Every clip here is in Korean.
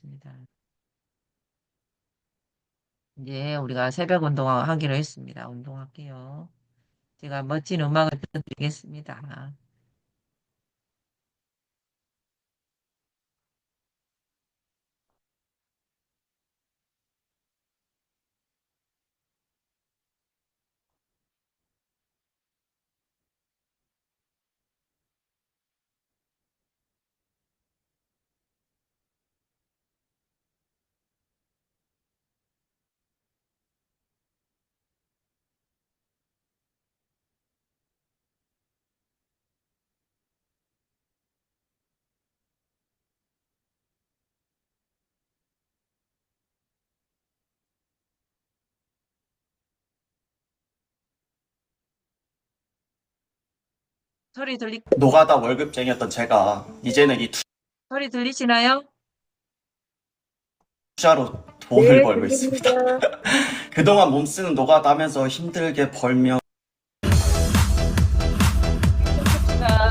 알겠습니다. 이제 우리가 새벽 운동 하기로 했습니다. 운동할게요. 제가 멋진 음악을 들려드리겠습니다. 소리 들리, 노가다 월급쟁이였던 제가 이제는 이 소리 들리시나요? 투자로 돈을 네, 벌고 있습니다. 들립니다. 그동안 몸 쓰는 노가다 하면서 힘들게 벌며 자,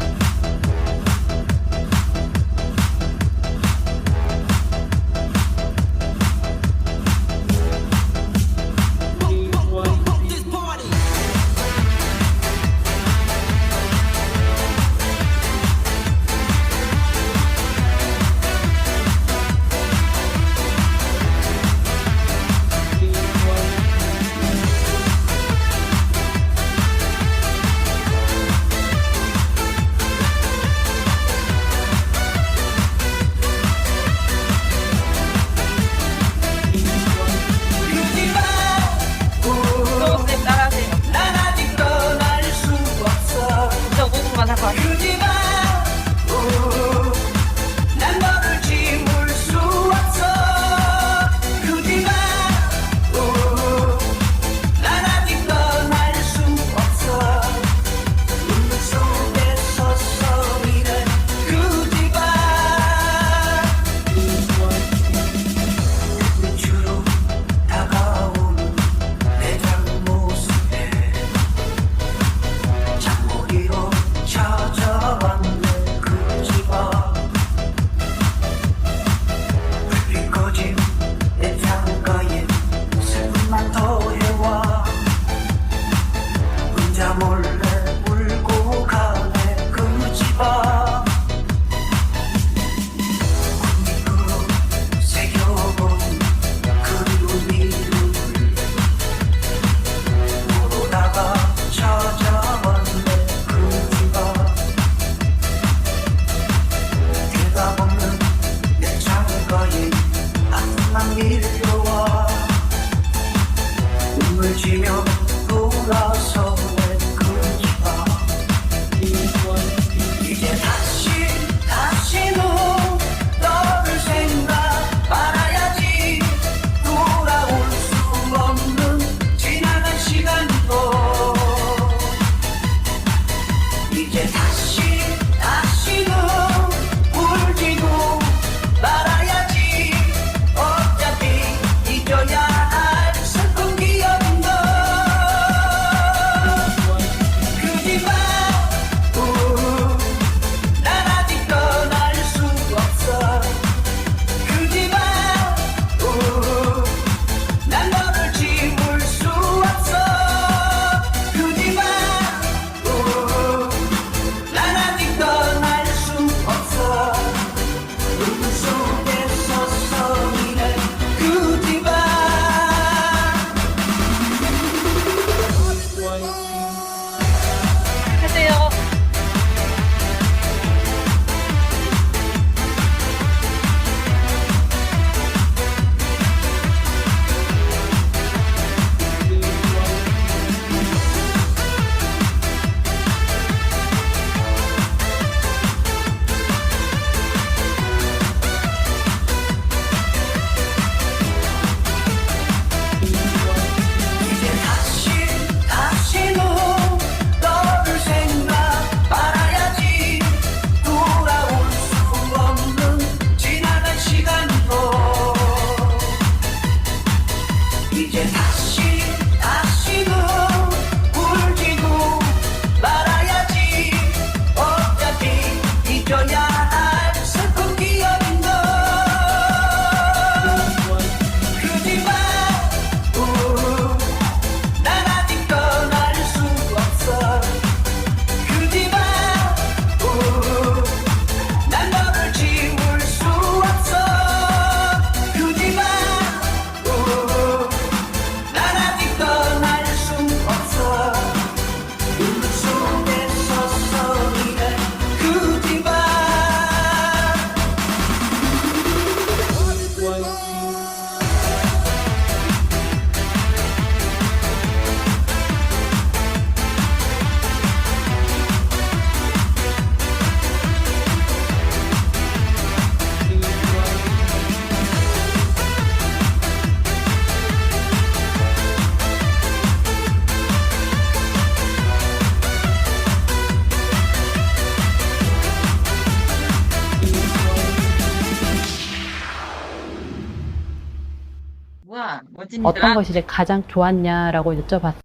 어떤 멋집니다. 것이 이제 가장 좋았냐라고 여쭤봤어요.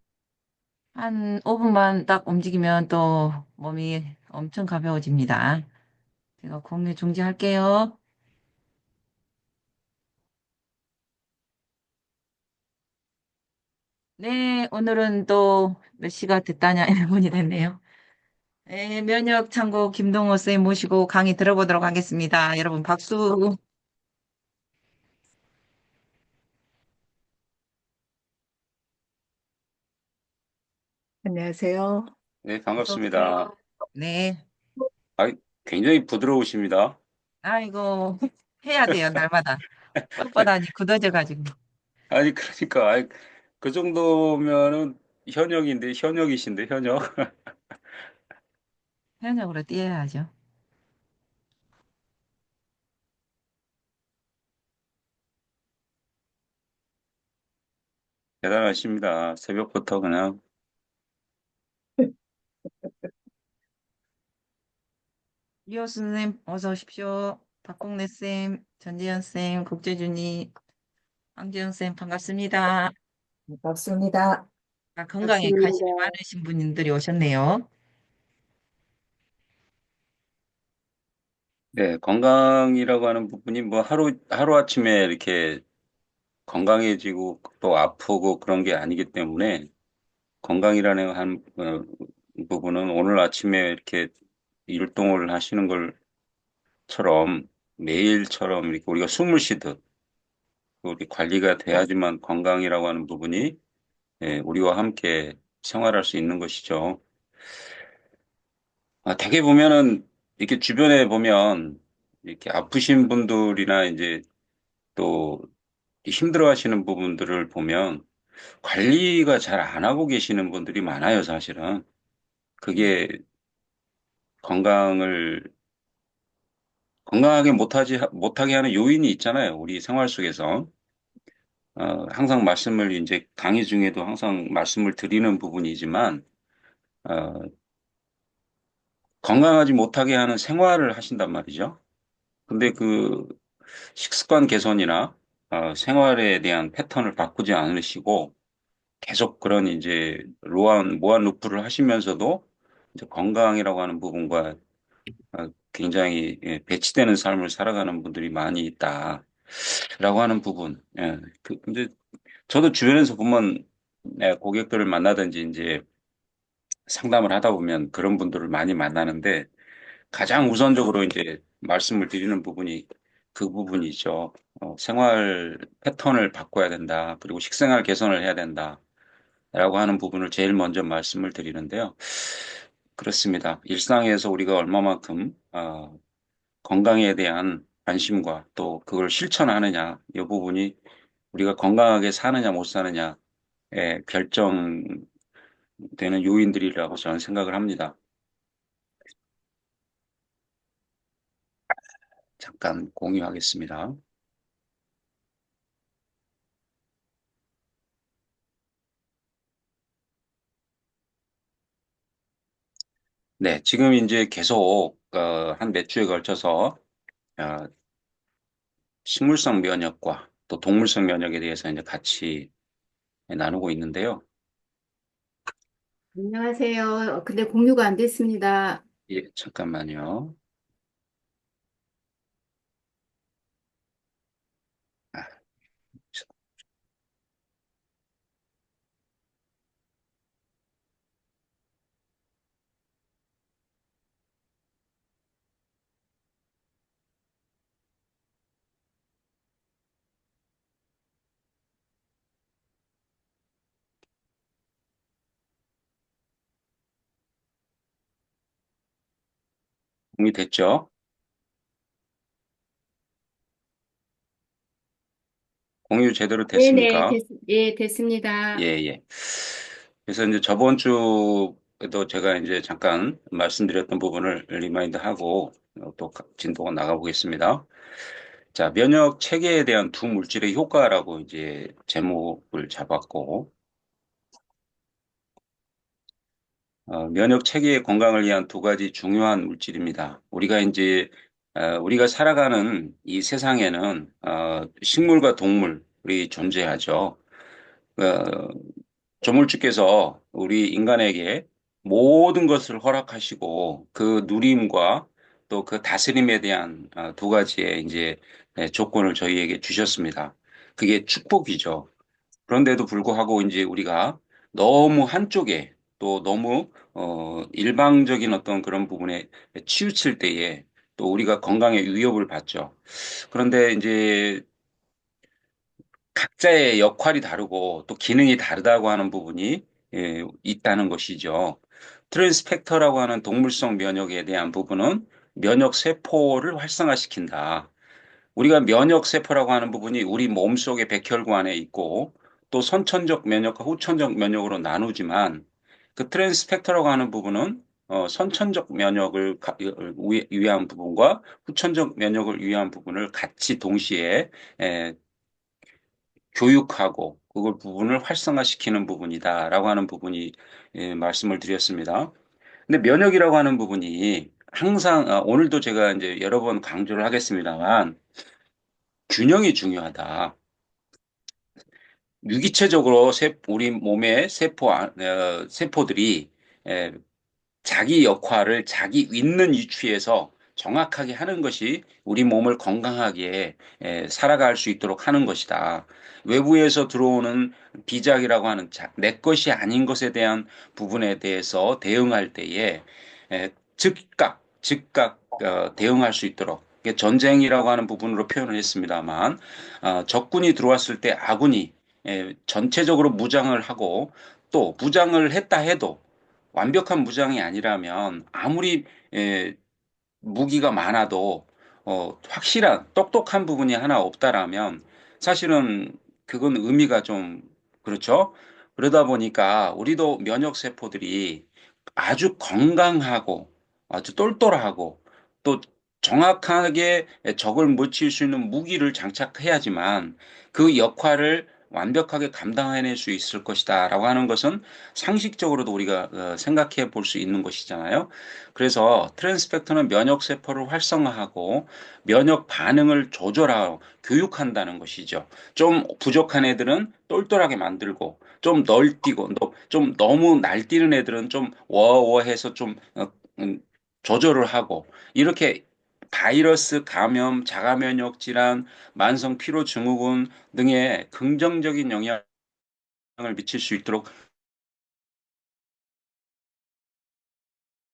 한 5분만 딱 움직이면 또 몸이 엄청 가벼워집니다. 제가 공유 중지할게요. 네, 오늘은 또 몇 시가 됐다냐 1분이 됐네요. 네, 면역 창고 김동호 쌤 모시고 강의 들어보도록 하겠습니다. 여러분 박수. 안녕하세요. 네, 어서 반갑습니다. 오세요. 네, 아, 굉장히 부드러우십니다. 아이고 해야 돼요 날마다. 뻣뻣하니 굳어져가지고 아니, 그러니까, 그 정도면은 현역이신데, 현역. 현역으로 뛰어야죠. 대단하십니다. 새벽부터 그냥. 이호수 님 어서 오십시오. 박국래 쌤, 전지현 쌤, 국재준이, 황지영 쌤 반갑습니다. 반갑습니다. 아, 건강에 관심이 많으신 분들이 오셨네요. 네, 건강이라고 하는 부분이 뭐 하루아침에 이렇게 건강해지고 또 아프고 그런 게 아니기 때문에 건강이라는 부분은 오늘 아침에 이렇게 율동을 하시는 걸처럼 매일처럼 이렇게 우리가 숨을 쉬듯 우리 관리가 돼야지만 건강이라고 하는 부분이 우리와 함께 생활할 수 있는 것이죠. 되게 보면은 이렇게 주변에 보면 이렇게 아프신 분들이나 이제 또 힘들어 하시는 부분들을 보면 관리가 잘 안 하고 계시는 분들이 많아요, 사실은. 네. 그게 건강을 건강하게 못하게 하는 요인이 있잖아요, 우리 생활 속에서. 항상 말씀을 이제 강의 중에도 항상 말씀을 드리는 부분이지만, 어, 건강하지 못하게 하는 생활을 하신단 말이죠. 근데 그 식습관 개선이나 생활에 대한 패턴을 바꾸지 않으시고 계속 그런 이제 무한 루프를 하시면서도 이제 건강이라고 하는 부분과 굉장히 배치되는 삶을 살아가는 분들이 많이 있다라고 하는 부분. 예, 근데 저도 주변에서 보면 고객들을 만나든지 이제 상담을 하다 보면 그런 분들을 많이 만나는데 가장 우선적으로 이제 말씀을 드리는 부분이 그 부분이죠. 생활 패턴을 바꿔야 된다. 그리고 식생활 개선을 해야 된다. 라고 하는 부분을 제일 먼저 말씀을 드리는데요. 그렇습니다. 일상에서 우리가 얼마만큼 건강에 대한 관심과 또 그걸 실천하느냐, 이 부분이 우리가 건강하게 사느냐 못 사느냐에 결정되는 요인들이라고 저는 생각을 합니다. 잠깐 공유하겠습니다. 네, 지금 이제 계속 한 몇 주에 걸쳐서 어, 식물성 면역과 또 동물성 면역에 대해서 이제 같이 나누고 있는데요. 안녕하세요. 근데 공유가 안 됐습니다. 예, 잠깐만요. 아, 공유됐죠? 공유 제대로 네네, 됐습니까? 예, 예, 됐습니다. 예. 그래서 이제 저번 주에도 제가 이제 잠깐 말씀드렸던 부분을 리마인드하고 또 진도가 나가보겠습니다. 자, 면역 체계에 대한 두 물질의 효과라고 이제 제목을 잡았고, 면역 체계의 건강을 위한 두 가지 중요한 물질입니다. 우리가 살아가는 이 세상에는, 식물과 동물, 우리 존재하죠. 어, 조물주께서 우리 인간에게 모든 것을 허락하시고 그 누림과 또 그 다스림에 대한 두 가지의 이제 조건을 저희에게 주셨습니다. 그게 축복이죠. 그런데도 불구하고 이제 우리가 너무 한쪽에 또 너무 일방적인 어떤 그런 부분에 치우칠 때에 또 우리가 건강에 위협을 받죠. 그런데 이제 각자의 역할이 다르고 또 기능이 다르다고 하는 부분이 있다는 것이죠. 트랜스펙터라고 하는 동물성 면역에 대한 부분은 면역 세포를 활성화시킨다. 우리가 면역 세포라고 하는 부분이 우리 몸속의 백혈관에 있고 또 선천적 면역과 후천적 면역으로 나누지만 그 트랜스펙터라고 하는 부분은 선천적 면역을 위한 부분과 후천적 면역을 위한 부분을 같이 동시에 에, 교육하고 그걸 부분을 활성화시키는 부분이다라고 하는 부분이 말씀을 드렸습니다. 근데 면역이라고 하는 부분이 항상 오늘도 제가 이제 여러 번 강조를 하겠습니다만 균형이 중요하다. 유기체적으로 우리 몸의 세포들이 에, 자기 역할을 자기 있는 위치에서 정확하게 하는 것이 우리 몸을 건강하게 살아갈 수 있도록 하는 것이다. 외부에서 들어오는 비작이라고 하는 내 것이 아닌 것에 대한 부분에 대해서 대응할 때에 즉각 대응할 수 있도록 이게 전쟁이라고 하는 부분으로 표현을 했습니다만 적군이 들어왔을 때 아군이 전체적으로 무장을 하고 또 무장을 했다 해도 완벽한 무장이 아니라면 아무리 무기가 많아도 확실한 똑똑한 부분이 하나 없다라면 사실은 그건 의미가 좀 그렇죠. 그러다 보니까 우리도 면역 세포들이 아주 건강하고 아주 똘똘하고 또 정확하게 적을 묻힐 수 있는 무기를 장착해야지만 그 역할을 완벽하게 감당해낼 수 있을 것이다라고 하는 것은 상식적으로도 우리가 생각해 볼 수 있는 것이잖아요. 그래서 트랜스펙터는 면역 세포를 활성화하고 면역 반응을 조절하고 교육한다는 것이죠. 좀 부족한 애들은 똘똘하게 만들고 좀 널뛰고 좀 너무 날뛰는 애들은 좀 워워해서 좀 조절을 하고 이렇게 바이러스 감염, 자가면역 질환, 만성 피로 증후군 등의 긍정적인 영향을 미칠 수 있도록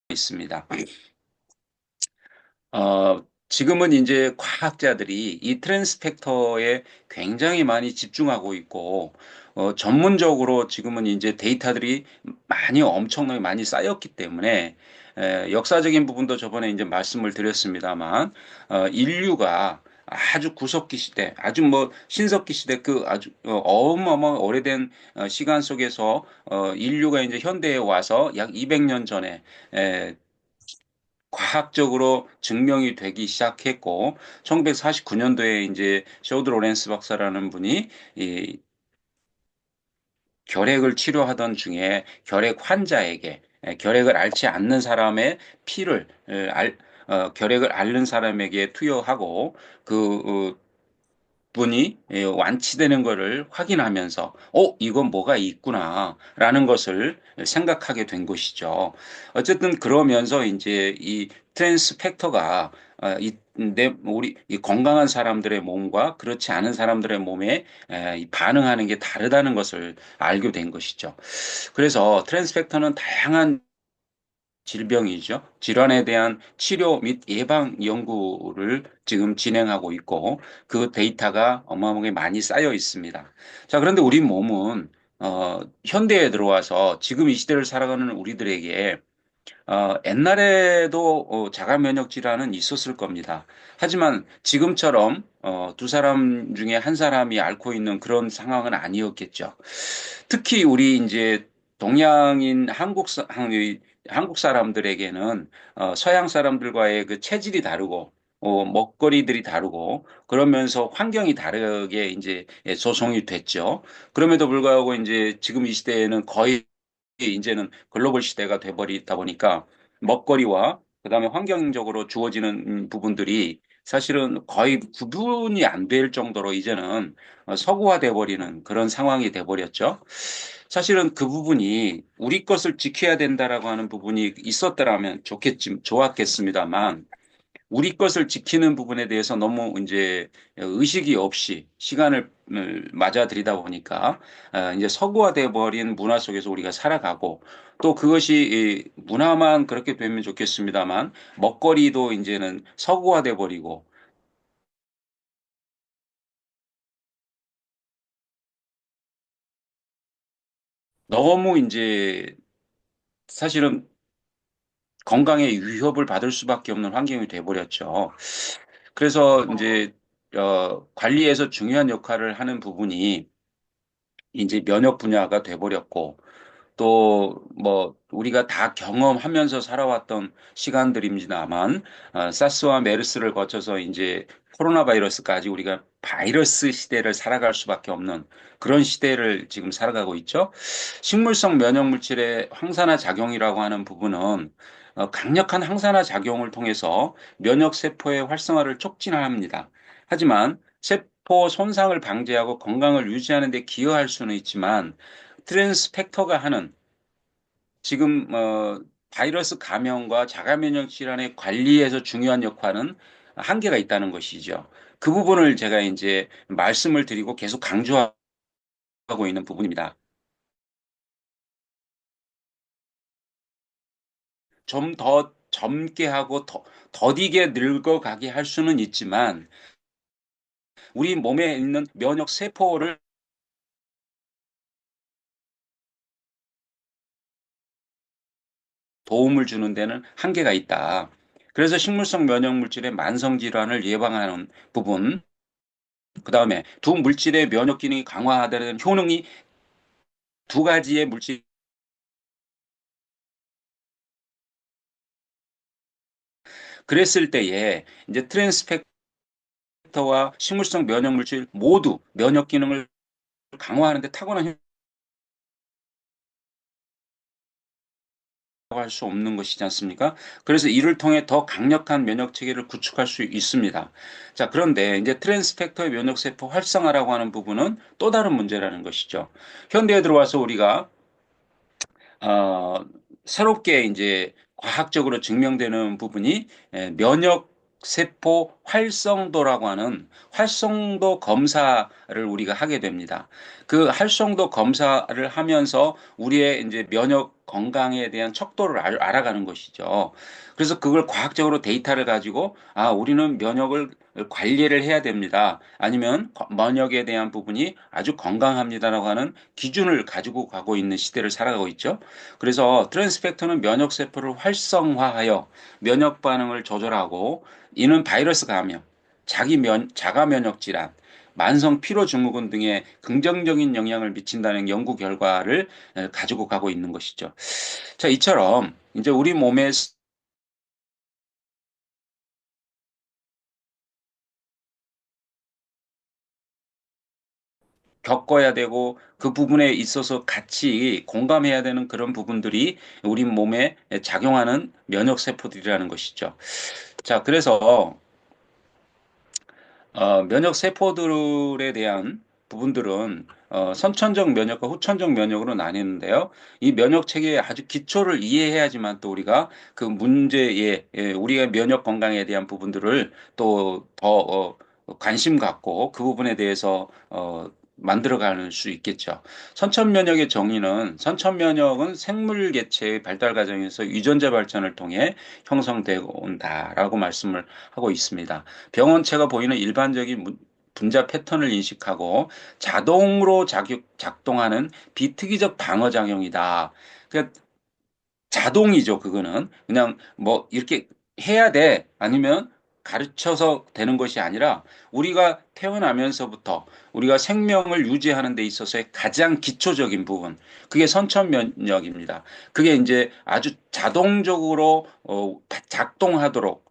있습니다. 지금은 이제 과학자들이 이 트랜스펙터에 굉장히 많이 집중하고 있고, 전문적으로 지금은 이제 데이터들이 많이 엄청나게 많이 쌓였기 때문에, 역사적인 부분도 저번에 이제 말씀을 드렸습니다만, 인류가 아주 구석기 시대, 아주 뭐 신석기 시대 그 아주 어마어마 오래된 시간 속에서 인류가 이제 현대에 와서 약 200년 전에 과학적으로 증명이 되기 시작했고 1949년도에 이제 쇼드 로렌스 박사라는 분이 이 결핵을 치료하던 중에 결핵 환자에게 결핵을 앓지 않는 사람의 피를 결핵을 앓는 사람에게 투여하고 그 분이 완치되는 것을 확인하면서 이건 뭐가 있구나라는 것을 생각하게 된 것이죠. 어쨌든 그러면서 이제 이 트랜스 팩터가 우리 이 건강한 사람들의 몸과 그렇지 않은 사람들의 몸에 이 반응하는 게 다르다는 것을 알게 된 것이죠. 그래서 트랜스 팩터는 다양한 질병이죠. 질환에 대한 치료 및 예방 연구를 지금 진행하고 있고 그 데이터가 어마어마하게 많이 쌓여 있습니다. 자, 그런데 우리 몸은 현대에 들어와서 지금 이 시대를 살아가는 우리들에게 옛날에도 자가 면역 질환은 있었을 겁니다. 하지만 지금처럼 두 사람 중에 한 사람이 앓고 있는 그런 상황은 아니었겠죠. 특히 우리 이제 동양인 한국 사람들에게는 서양 사람들과의 그 체질이 다르고 먹거리들이 다르고 그러면서 환경이 다르게 이제 조성이 됐죠. 그럼에도 불구하고 이제 지금 이 시대에는 거의 이제는 글로벌 시대가 돼버리다 보니까 먹거리와 그다음에 환경적으로 주어지는 부분들이 사실은 거의 구분이 안 될 정도로 이제는 서구화돼 버리는 그런 상황이 돼 버렸죠. 사실은 그 부분이 우리 것을 지켜야 된다라고 하는 부분이 있었더라면 좋았겠습니다만 우리 것을 지키는 부분에 대해서 너무 이제 의식이 없이 시간을 맞아 들이다 보니까 이제 서구화돼 버린 문화 속에서 우리가 살아가고 또 그것이 이 문화만 그렇게 되면 좋겠습니다만 먹거리도 이제는 서구화돼 버리고 너무 이제 사실은 건강에 위협을 받을 수밖에 없는 환경이 돼 버렸죠. 그래서 이제 관리에서 중요한 역할을 하는 부분이 이제 면역 분야가 돼 버렸고 또 뭐 우리가 다 경험하면서 살아왔던 시간들입니다만 사스와 메르스를 거쳐서 이제 코로나 바이러스까지 우리가 바이러스 시대를 살아갈 수밖에 없는 그런 시대를 지금 살아가고 있죠. 식물성 면역 물질의 항산화 작용이라고 하는 부분은 강력한 항산화 작용을 통해서 면역 세포의 활성화를 촉진합니다. 하지만 세포 손상을 방지하고 건강을 유지하는 데 기여할 수는 있지만 트랜스펙터가 하는 지금 바이러스 감염과 자가 면역 질환의 관리에서 중요한 역할은 한계가 있다는 것이죠. 그 부분을 제가 이제 말씀을 드리고 계속 강조하고 있는 부분입니다. 좀 더 젊게 하고 더디게 늙어가게 할 수는 있지만 우리 몸에 있는 면역 세포를 도움을 주는 데는 한계가 있다. 그래서 식물성 면역 물질의 만성 질환을 예방하는 부분, 그다음에 두 물질의 면역 기능이 강화하다는 효능이 두 가지의 물질 그랬을 때에 이제 트랜스펙터와 식물성 면역 물질 모두 면역 기능을 강화하는 데 탁월한 할 수 없는 것이지 않습니까? 그래서 이를 통해 더 강력한 면역 체계를 구축할 수 있습니다. 자, 그런데 이제 트랜스펙터의 면역 세포 활성화라고 하는 부분은 또 다른 문제라는 것이죠. 현대에 들어와서 우리가 어, 새롭게 이제 과학적으로 증명되는 부분이 면역 세포 활성도라고 하는 활성도 검사를 우리가 하게 됩니다. 그 활성도 검사를 하면서 우리의 이제 면역 건강에 대한 척도를 알아가는 것이죠. 그래서 그걸 과학적으로 데이터를 가지고 우리는 면역을 관리를 해야 됩니다. 아니면 면역에 대한 부분이 아주 건강합니다라고 하는 기준을 가지고 가고 있는 시대를 살아가고 있죠. 그래서 트랜스펙터는 면역 세포를 활성화하여 면역 반응을 조절하고 이는 바이러스 감염, 자가 면역 질환, 만성 피로 증후군 등의 긍정적인 영향을 미친다는 연구 결과를 가지고 가고 있는 것이죠. 자, 이처럼 이제 우리 몸에 겪어야 되고 그 부분에 있어서 같이 공감해야 되는 그런 부분들이 우리 몸에 작용하는 면역 세포들이라는 것이죠. 자, 그래서 면역 세포들에 대한 부분들은 선천적 면역과 후천적 면역으로 나뉘는데요. 이 면역 체계의 아주 기초를 이해해야지만 또 우리가 그 문제에 우리가 면역 건강에 대한 부분들을 또 더 관심 갖고 그 부분에 대해서 만들어갈 수 있겠죠. 선천 면역의 정의는 선천 면역은 생물 개체의 발달 과정에서 유전자 발전을 통해 형성되고 온다라고 말씀을 하고 있습니다. 병원체가 보이는 일반적인 분자 패턴을 인식하고 자동으로 작동하는 비특이적 방어작용이다. 그러니까 자동이죠, 그거는. 그냥 뭐 이렇게 해야 돼. 아니면 가르쳐서 되는 것이 아니라 우리가 태어나면서부터 우리가 생명을 유지하는 데 있어서의 가장 기초적인 부분. 그게 선천 면역입니다. 그게 이제 아주 자동적으로 작동하도록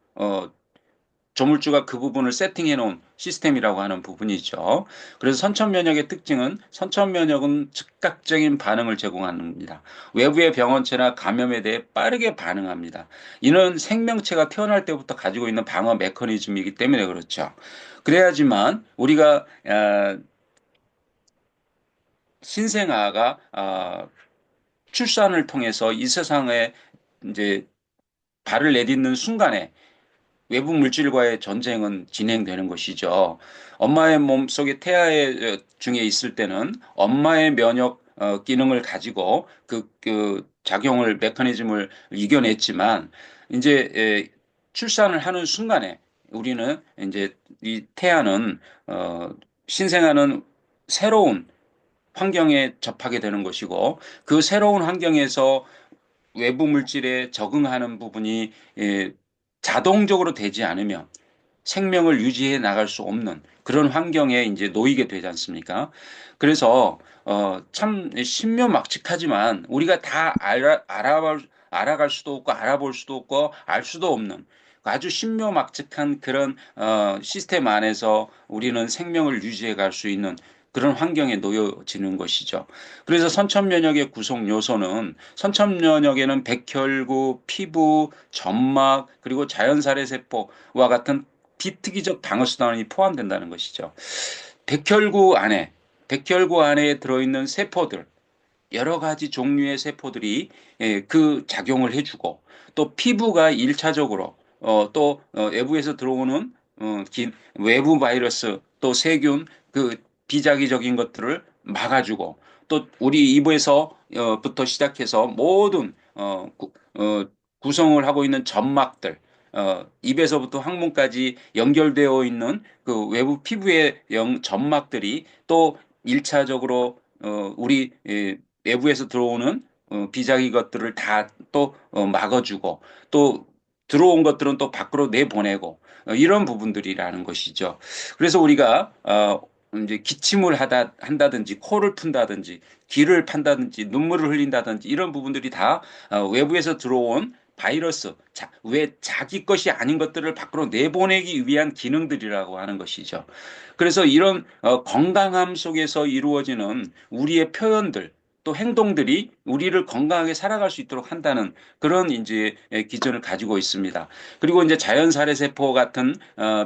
조물주가 그 부분을 세팅해 놓은 시스템이라고 하는 부분이죠. 그래서 선천면역의 특징은 선천면역은 즉각적인 반응을 제공합니다. 외부의 병원체나 감염에 대해 빠르게 반응합니다. 이는 생명체가 태어날 때부터 가지고 있는 방어 메커니즘이기 때문에 그렇죠. 그래야지만 우리가 신생아가 출산을 통해서 이 세상에 이제 발을 내딛는 순간에 외부 물질과의 전쟁은 진행되는 것이죠. 엄마의 몸속에 태아의 중에 있을 때는 엄마의 면역 기능을 가지고 그 작용을 메커니즘을 이겨냈지만 이제 출산을 하는 순간에 우리는 이제 이 태아는 신생아는 새로운 환경에 접하게 되는 것이고 그 새로운 환경에서 외부 물질에 적응하는 부분이 자동적으로 되지 않으면 생명을 유지해 나갈 수 없는 그런 환경에 이제 놓이게 되지 않습니까? 그래서 참 신묘막측하지만 우리가 다 알아갈 수도 없고 알아볼 수도 없고 알 수도 없는 아주 신묘막측한 그런 시스템 안에서 우리는 생명을 유지해 갈 수 있는 그런 환경에 놓여지는 것이죠. 그래서 선천면역의 구성 요소는 선천면역에는 백혈구, 피부, 점막, 그리고 자연살해세포와 같은 비특이적 방어수단이 포함된다는 것이죠. 백혈구 안에, 백혈구 안에 들어있는 세포들, 여러 가지 종류의 세포들이 그 작용을 해주고 또 피부가 1차적으로 또 외부에서 들어오는 외부 바이러스 또 세균 그 비자기적인 것들을 막아주고 또 우리 이부에서 부터 시작해서 모든 구성을 하고 있는 점막들 입에서부터 항문까지 연결되어 있는 그 외부 피부의 점막들이 또 1차적으로 우리 외부에서 들어오는 비자기 것들을 다 또 막아주고 또 들어온 것들은 또 밖으로 내보내고 이런 부분들이라는 것이죠. 그래서 우리가 이제 기침을 한다든지 코를 푼다든지 귀를 판다든지 눈물을 흘린다든지 이런 부분들이 다 외부에서 들어온 바이러스, 왜 자기 것이 아닌 것들을 밖으로 내보내기 위한 기능들이라고 하는 것이죠. 그래서 이런 건강함 속에서 이루어지는 우리의 표현들, 또 행동들이 우리를 건강하게 살아갈 수 있도록 한다는 그런 이제 기준을 가지고 있습니다. 그리고 이제 자연살해세포 같은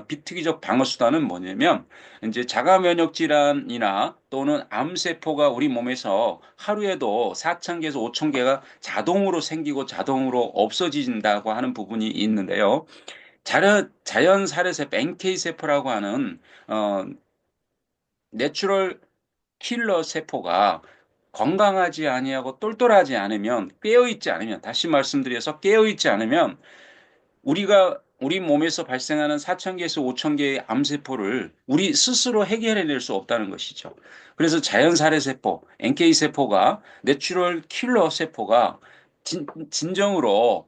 비특이적 방어수단은 뭐냐면 이제 자가면역 질환이나 또는 암세포가 우리 몸에서 하루에도 4,000개에서 5,000개가 자동으로 생기고 자동으로 없어진다고 하는 부분이 있는데요. 자연살해세포, NK세포라고 하는 내추럴 킬러 세포가 건강하지 아니하고 똘똘하지 않으면 깨어있지 않으면 다시 말씀드려서 깨어있지 않으면 우리 몸에서 발생하는 4,000개에서 5,000개의 암세포를 우리 스스로 해결해낼 수 없다는 것이죠. 그래서 자연살해세포, NK세포가 내추럴 킬러 세포가 진정으로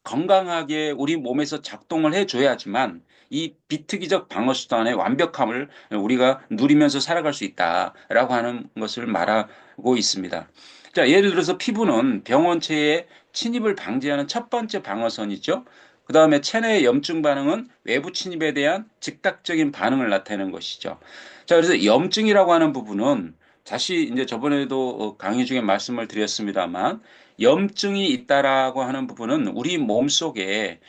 건강하게 우리 몸에서 작동을 해줘야지만 이 비특이적 방어수단의 완벽함을 우리가 누리면서 살아갈 수 있다라고 하는 것을 말하고 있습니다. 자, 예를 들어서 피부는 병원체의 침입을 방지하는 첫 번째 방어선이죠. 그 다음에 체내의 염증 반응은 외부 침입에 대한 즉각적인 반응을 나타내는 것이죠. 자, 그래서 염증이라고 하는 부분은 다시 이제 저번에도 강의 중에 말씀을 드렸습니다만 염증이 있다라고 하는 부분은 우리 몸 속에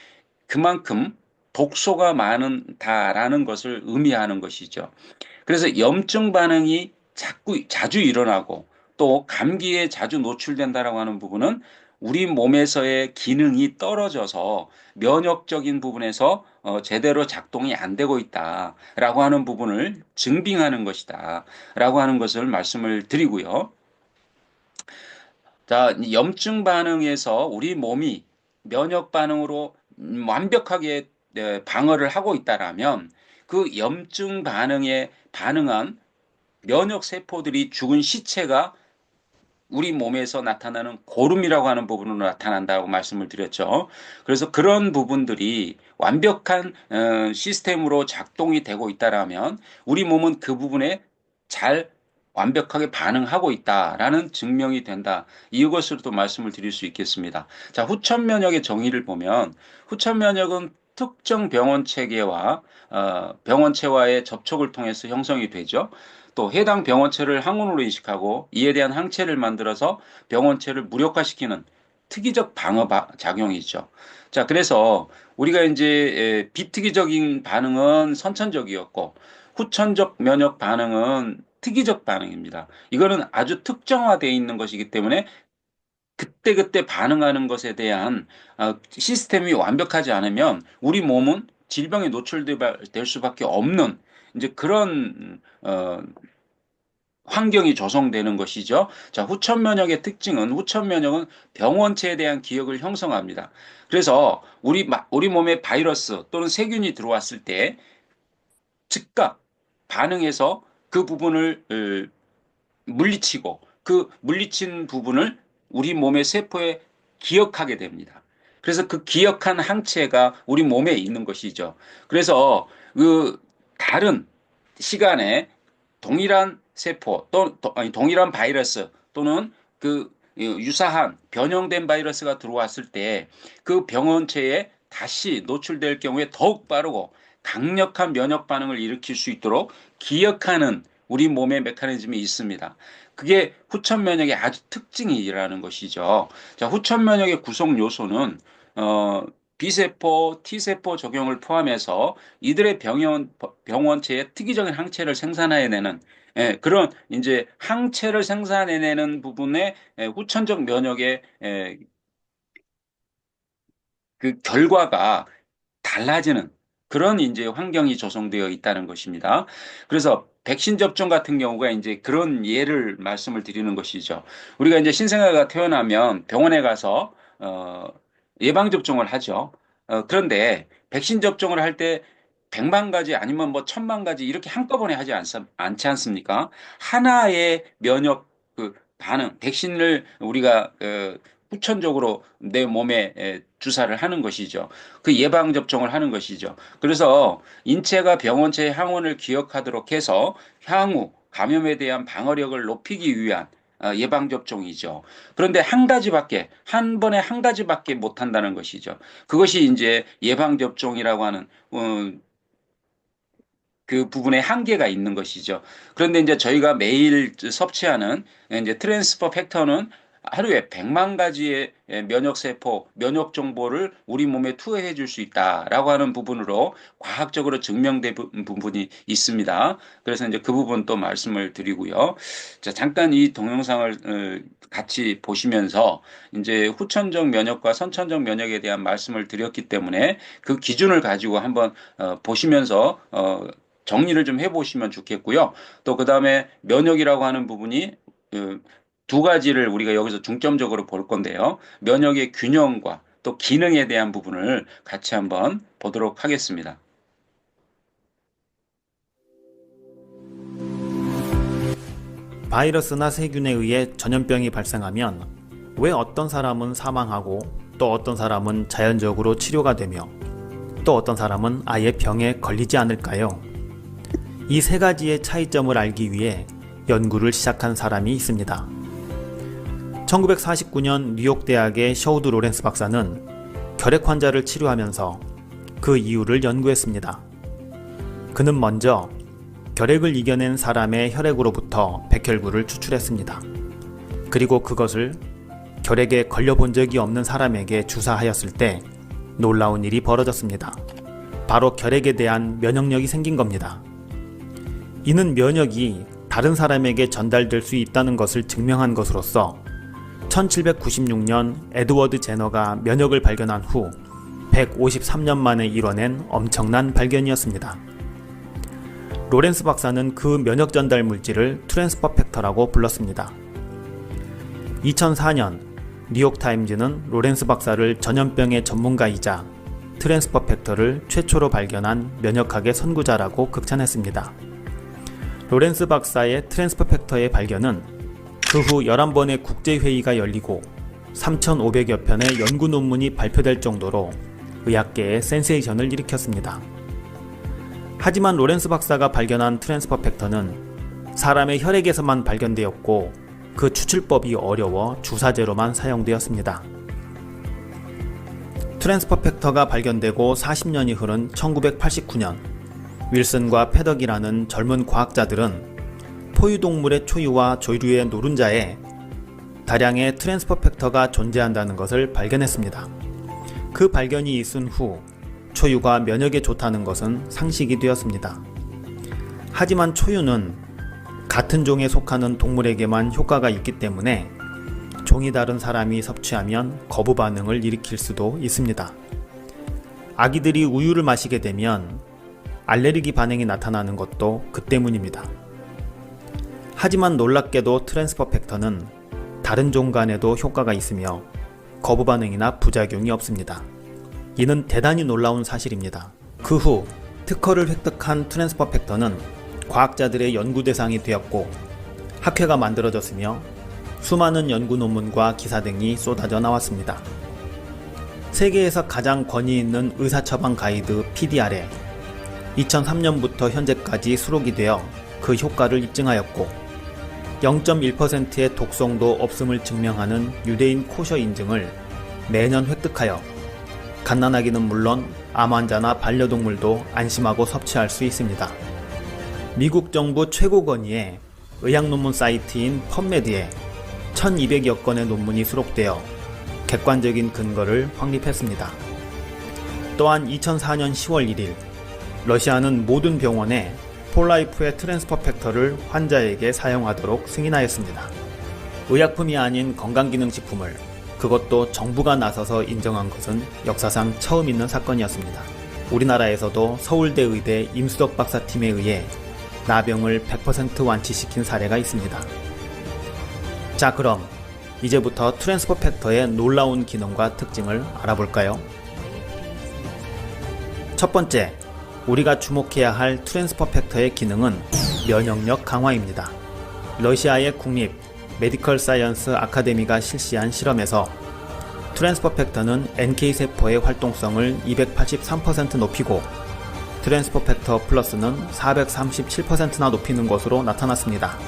그만큼 독소가 많다라는 것을 의미하는 것이죠. 그래서 염증 반응이 자주 일어나고 또 감기에 자주 노출된다라고 하는 부분은 우리 몸에서의 기능이 떨어져서 면역적인 부분에서 제대로 작동이 안 되고 있다라고 하는 부분을 증빙하는 것이다라고 하는 것을 말씀을 드리고요. 자, 염증 반응에서 우리 몸이 면역 반응으로 완벽하게 방어를 하고 있다라면 그 염증 반응에 반응한 면역 세포들이 죽은 시체가 우리 몸에서 나타나는 고름이라고 하는 부분으로 나타난다고 말씀을 드렸죠. 그래서 그런 부분들이 완벽한 시스템으로 작동이 되고 있다라면 우리 몸은 그 부분에 잘 완벽하게 반응하고 있다라는 증명이 된다. 이것으로도 말씀을 드릴 수 있겠습니다. 자, 후천 면역의 정의를 보면 후천 면역은 특정 병원 체계와 병원체와의 접촉을 통해서 형성이 되죠. 또 해당 병원체를 항원으로 인식하고 이에 대한 항체를 만들어서 병원체를 무력화시키는 특이적 방어 작용이죠. 자, 그래서 우리가 이제 비특이적인 반응은 선천적이었고 후천적 면역 반응은 특이적 반응입니다. 이거는 아주 특정화되어 있는 것이기 때문에 그때그때 반응하는 것에 대한 시스템이 완벽하지 않으면 우리 몸은 질병에 노출될 수밖에 없는 이제 그런 환경이 조성되는 것이죠. 자, 후천 면역의 특징은 후천 면역은 병원체에 대한 기억을 형성합니다. 그래서 우리 몸에 바이러스 또는 세균이 들어왔을 때 즉각 반응해서 그 부분을 물리치고 그 물리친 부분을 우리 몸의 세포에 기억하게 됩니다. 그래서 그 기억한 항체가 우리 몸에 있는 것이죠. 그래서 그 다른 시간에 동일한 세포 아니 동일한 바이러스 또는 그 유사한 변형된 바이러스가 들어왔을 때 그 병원체에 다시 노출될 경우에 더욱 빠르고 강력한 면역 반응을 일으킬 수 있도록 기억하는 우리 몸의 메커니즘이 있습니다. 그게 후천 면역의 아주 특징이라는 것이죠. 자, 후천 면역의 구성 요소는 B세포, T세포 적용을 포함해서 이들의 병원체에 특이적인 항체를 생산해내는 그런 이제 항체를 생산해내는 부분에 후천적 면역의 그 결과가 달라지는 그런 이제 환경이 조성되어 있다는 것입니다. 그래서 백신 접종 같은 경우가 이제 그런 예를 말씀을 드리는 것이죠. 우리가 이제 신생아가 태어나면 병원에 가서 예방 접종을 하죠. 그런데 백신 접종을 할 때 100만 가지 아니면 뭐 1000만 가지 이렇게 한꺼번에 하지 않지 않습니까? 하나의 면역 그 반응, 백신을 우리가 후천적으로 내 몸에 주사를 하는 것이죠. 그 예방 접종을 하는 것이죠. 그래서 인체가 병원체의 항원을 기억하도록 해서 향후 감염에 대한 방어력을 높이기 위한 예방 접종이죠. 그런데 한 번에 한 가지밖에 못 한다는 것이죠. 그것이 이제 예방 접종이라고 하는 그 부분에 한계가 있는 것이죠. 그런데 이제 저희가 매일 섭취하는 이제 트랜스퍼 팩터는 하루에 100만 가지의 면역세포, 면역 정보를 우리 몸에 투여해 줄 수 있다라고 하는 부분으로 과학적으로 증명된 부분이 있습니다. 그래서 이제 그 부분 또 말씀을 드리고요. 자, 잠깐 이 동영상을 같이 보시면서 이제 후천적 면역과 선천적 면역에 대한 말씀을 드렸기 때문에 그 기준을 가지고 한번 보시면서 정리를 좀 해보시면 좋겠고요. 또 그 다음에 면역이라고 하는 부분이 두 가지를 우리가 여기서 중점적으로 볼 건데요. 면역의 균형과 또 기능에 대한 부분을 같이 한번 보도록 하겠습니다. 바이러스나 세균에 의해 전염병이 발생하면 왜 어떤 사람은 사망하고 또 어떤 사람은 자연적으로 치료가 되며 또 어떤 사람은 아예 병에 걸리지 않을까요? 이 세 가지의 차이점을 알기 위해 연구를 시작한 사람이 있습니다. 1949년 뉴욕대학의 셔우드 로렌스 박사는 결핵 환자를 치료하면서 그 이유를 연구했습니다. 그는 먼저 결핵을 이겨낸 사람의 혈액으로부터 백혈구를 추출했습니다. 그리고 그것을 결핵에 걸려본 적이 없는 사람에게 주사하였을 때 놀라운 일이 벌어졌습니다. 바로 결핵에 대한 면역력이 생긴 겁니다. 이는 면역이 다른 사람에게 전달될 수 있다는 것을 증명한 것으로서 1796년 에드워드 제너가 면역을 발견한 후 153년 만에 이뤄낸 엄청난 발견이었습니다. 로렌스 박사는 그 면역 전달 물질을 트랜스퍼 팩터라고 불렀습니다. 2004년 뉴욕타임즈는 로렌스 박사를 전염병의 전문가이자 트랜스퍼 팩터를 최초로 발견한 면역학의 선구자라고 극찬했습니다. 로렌스 박사의 트랜스퍼 팩터의 발견은 그 후 11번의 국제회의가 열리고 3,500여 편의 연구 논문이 발표될 정도로 의학계에 센세이션을 일으켰습니다. 하지만 로렌스 박사가 발견한 트랜스퍼 팩터는 사람의 혈액에서만 발견되었고 그 추출법이 어려워 주사제로만 사용되었습니다. 트랜스퍼 팩터가 발견되고 40년이 흐른 1989년, 윌슨과 패덕이라는 젊은 과학자들은 포유동물의 초유와 조류의 노른자에 다량의 트랜스퍼 팩터가 존재한다는 것을 발견했습니다. 그 발견이 있은 후 초유가 면역에 좋다는 것은 상식이 되었습니다. 하지만 초유는 같은 종에 속하는 동물에게만 효과가 있기 때문에 종이 다른 사람이 섭취하면 거부 반응을 일으킬 수도 있습니다. 아기들이 우유를 마시게 되면 알레르기 반응이 나타나는 것도 그 때문입니다. 하지만 놀랍게도 트랜스퍼 팩터는 다른 종 간에도 효과가 있으며 거부 반응이나 부작용이 없습니다. 이는 대단히 놀라운 사실입니다. 그 후 특허를 획득한 트랜스퍼 팩터는 과학자들의 연구 대상이 되었고 학회가 만들어졌으며 수많은 연구 논문과 기사 등이 쏟아져 나왔습니다. 세계에서 가장 권위 있는 의사처방 가이드 PDR에 2003년부터 현재까지 수록이 되어 그 효과를 입증하였고 0.1%의 독성도 없음을 증명하는 유대인 코셔 인증을 매년 획득하여 갓난아기는 물론 암 환자나 반려동물도 안심하고 섭취할 수 있습니다. 미국 정부 최고 권위의 의학 논문 사이트인 펀메드에 1200여 건의 논문이 수록되어 객관적인 근거를 확립했습니다. 또한 2004년 10월 1일 러시아는 모든 병원에 폴라이프의 트랜스퍼 팩터를 환자에게 사용하도록 승인하였습니다. 의약품이 아닌 건강기능식품을, 그것도 정부가 나서서 인정한 것은 역사상 처음 있는 사건이었습니다. 우리나라에서도 서울대 의대 임수덕 박사팀에 의해 나병을 100% 완치시킨 사례가 있습니다. 자, 그럼 이제부터 트랜스퍼 팩터의 놀라운 기능과 특징을 알아볼까요? 첫 번째, 우리가 주목해야 할 트랜스퍼 팩터의 기능은 면역력 강화입니다. 러시아의 국립 메디컬 사이언스 아카데미가 실시한 실험에서 트랜스퍼 팩터는 NK세포의 활동성을 283% 높이고 트랜스퍼 팩터 플러스는 437%나 높이는 것으로 나타났습니다.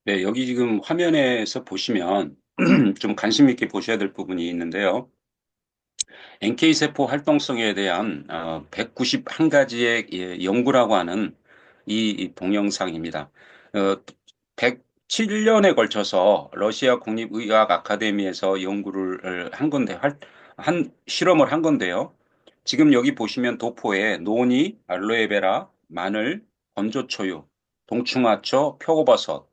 네, 여기 지금 화면에서 보시면 좀 관심 있게 보셔야 될 부분이 있는데요. NK세포 활동성에 대한 191가지의 연구라고 하는 이 동영상입니다. 107년에 걸쳐서 러시아 국립의학 아카데미에서 연구를 한 건데, 실험을 한 건데요. 지금 여기 보시면 도포에 노니, 알로에베라, 마늘, 건조초유, 동충하초, 표고버섯,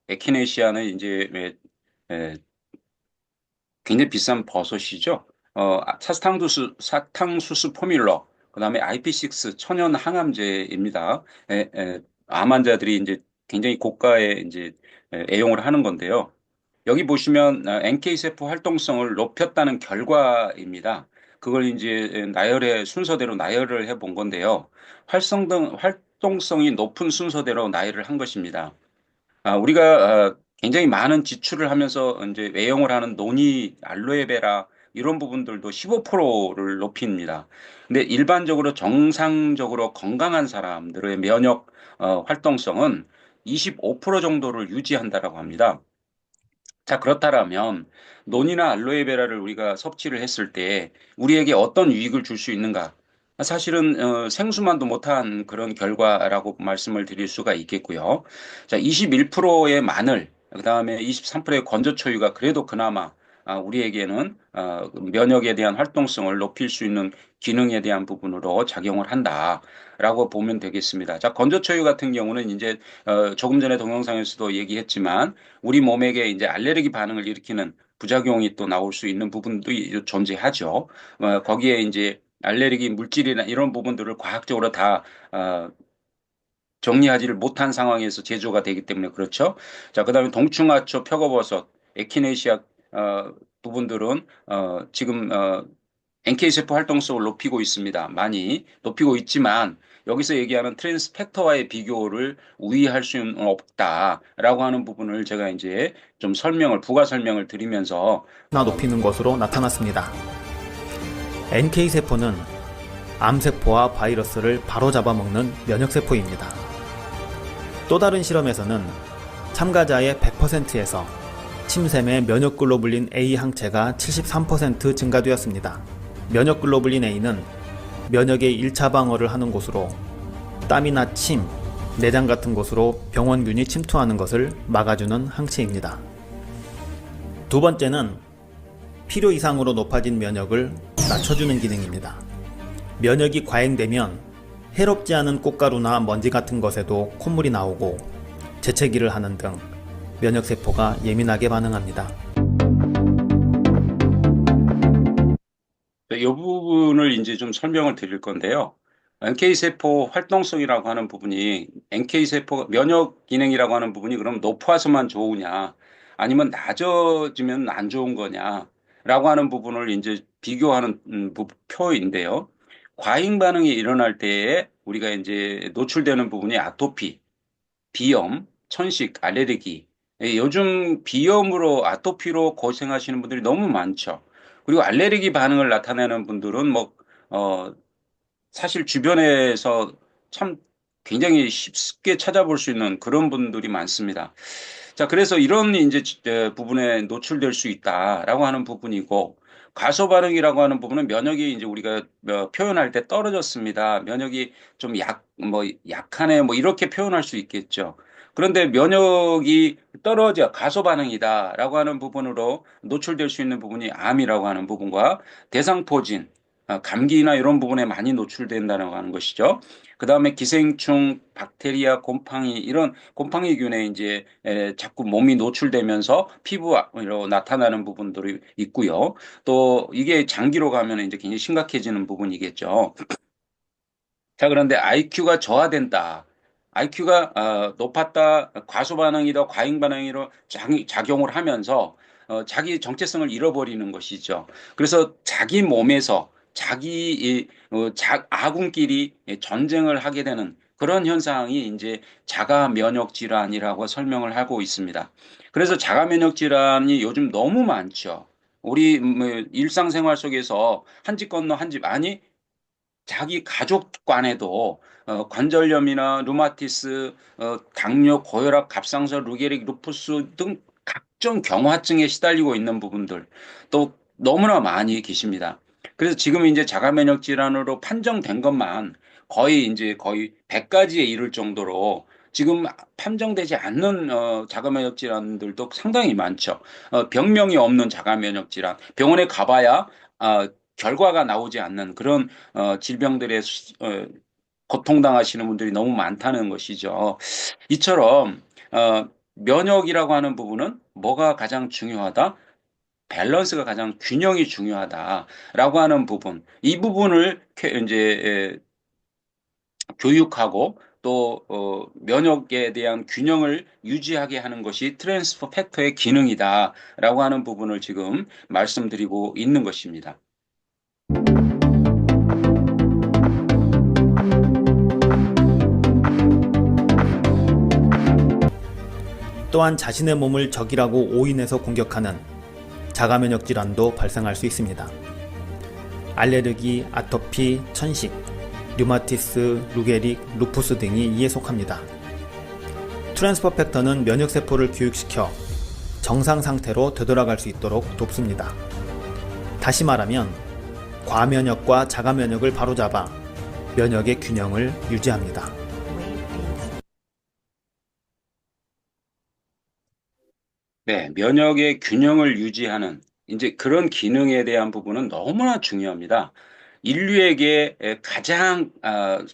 에키네시아는 이제 굉장히 비싼 버섯이죠. 사탕수수 포뮬러, 그 다음에 IP6 천연 항암제입니다. 암 환자들이 이제 굉장히 고가의 이제 애용을 하는 건데요. 여기 보시면 NK세포 활동성을 높였다는 결과입니다. 그걸 이제 순서대로 나열을 해 본 건데요. 활동성이 높은 순서대로 나열을 한 것입니다. 우리가 굉장히 많은 지출을 하면서 이제 외용을 하는 노니, 알로에베라 이런 부분들도 15%를 높입니다. 근데 일반적으로 정상적으로 건강한 사람들의 면역 활동성은 25% 정도를 유지한다라고 합니다. 자, 그렇다면 논이나 알로에베라를 우리가 섭취를 했을 때 우리에게 어떤 유익을 줄 수 있는가? 사실은 생수만도 못한 그런 결과라고 말씀을 드릴 수가 있겠고요. 자, 21%의 마늘, 그 다음에 23%의 건조초유가 그래도 그나마 우리에게는 면역에 대한 활동성을 높일 수 있는 기능에 대한 부분으로 작용을 한다라고 보면 되겠습니다. 자, 건조초유 같은 경우는 이제 조금 전에 동영상에서도 얘기했지만 우리 몸에게 이제 알레르기 반응을 일으키는 부작용이 또 나올 수 있는 부분도 존재하죠. 거기에 이제 알레르기 물질이나 이런 부분들을 과학적으로 다 정리하지를 못한 상황에서 제조가 되기 때문에 그렇죠. 자, 그다음에 동충하초, 표고버섯, 에키네시아 부분들은 지금 NK세포 활동성을 높이고 있습니다. 많이 높이고 있지만 여기서 얘기하는 트랜스팩터와의 비교를 우위할 수는 없다라고 하는 부분을 제가 이제 좀 부가 설명을 드리면서 높이는 것으로 나타났습니다. NK세포는 암세포와 바이러스를 바로 잡아먹는 면역세포입니다. 또 다른 실험에서는 참가자의 100%에서 침샘에 면역글로불린 A 항체가 73% 증가되었습니다. 면역글로불린 A는 면역의 1차 방어를 하는 곳으로 땀이나 침, 내장 같은 곳으로 병원균이 침투하는 것을 막아주는 항체입니다. 두 번째는 필요 이상으로 높아진 면역을 낮춰주는 기능입니다. 면역이 과잉되면 해롭지 않은 꽃가루나 먼지 같은 것에도 콧물이 나오고 재채기를 하는 등 면역세포가 예민하게 반응합니다. 이 부분을 이제 좀 설명을 드릴 건데요. NK세포 활동성이라고 하는 부분이 NK세포 면역 기능이라고 하는 부분이 그럼 높아서만 좋으냐 아니면 낮아지면 안 좋은 거냐 라고 하는 부분을 이제 비교하는 표인데요. 과잉 반응이 일어날 때에 우리가 이제 노출되는 부분이 아토피, 비염, 천식, 알레르기. 요즘 비염으로 아토피로 고생하시는 분들이 너무 많죠. 그리고 알레르기 반응을 나타내는 분들은 사실 주변에서 참 굉장히 쉽게 찾아볼 수 있는 그런 분들이 많습니다. 자, 그래서 이런 이제 부분에 노출될 수 있다라고 하는 부분이고, 과소 반응이라고 하는 부분은 면역이 이제 우리가 표현할 때 떨어졌습니다. 면역이 좀 약하네, 이렇게 표현할 수 있겠죠. 그런데 면역이 과소 반응이다라고 하는 부분으로 노출될 수 있는 부분이 암이라고 하는 부분과 대상포진, 감기나 이런 부분에 많이 노출된다고 하는 것이죠. 그 다음에 기생충, 박테리아, 곰팡이, 이런 곰팡이균에 이제 자꾸 몸이 노출되면서 피부로 나타나는 부분들이 있고요. 또 이게 장기로 가면 이제 굉장히 심각해지는 부분이겠죠. 자, 그런데 IQ가 저하된다. IQ가 높았다, 과소 반응이다, 과잉 반응으로 작용을 하면서 자기 정체성을 잃어버리는 것이죠. 그래서 자기 몸에서 아군끼리 전쟁을 하게 되는 그런 현상이 이제 자가 면역 질환이라고 설명을 하고 있습니다. 그래서 자가 면역 질환이 요즘 너무 많죠. 우리 일상생활 속에서 한 집 건너 한 집, 아니 자기 가족 간에도 관절염이나 루마티스, 당뇨, 고혈압, 갑상선, 루게릭, 루푸스 등 각종 경화증에 시달리고 있는 부분들 또 너무나 많이 계십니다. 그래서 지금 이제 자가 면역 질환으로 판정된 것만 거의 100가지에 이를 정도로 지금 판정되지 않는 자가 면역 질환들도 상당히 많죠. 병명이 없는 자가 면역 질환, 병원에 가봐야 결과가 나오지 않는 그런 질병들에 고통당하시는 분들이 너무 많다는 것이죠. 이처럼 면역이라고 하는 부분은 뭐가 가장 중요하다? 밸런스가 가장 균형이 중요하다라고 하는 부분, 이 부분을 이제 교육하고 또 면역에 대한 균형을 유지하게 하는 것이 트랜스퍼 팩터의 기능이다라고 하는 부분을 지금 말씀드리고 있는 것입니다. 또한 자신의 몸을 적이라고 오인해서 공격하는 자가면역 질환도 발생할 수 있습니다. 알레르기, 아토피, 천식, 류마티스, 루게릭, 루푸스 등이 이에 속합니다. 트랜스퍼 팩터는 면역세포를 교육시켜 정상 상태로 되돌아갈 수 있도록 돕습니다. 다시 말하면 과면역과 자가면역을 바로잡아 면역의 균형을 유지합니다. 네, 면역의 균형을 유지하는 이제 그런 기능에 대한 부분은 너무나 중요합니다. 인류에게 가장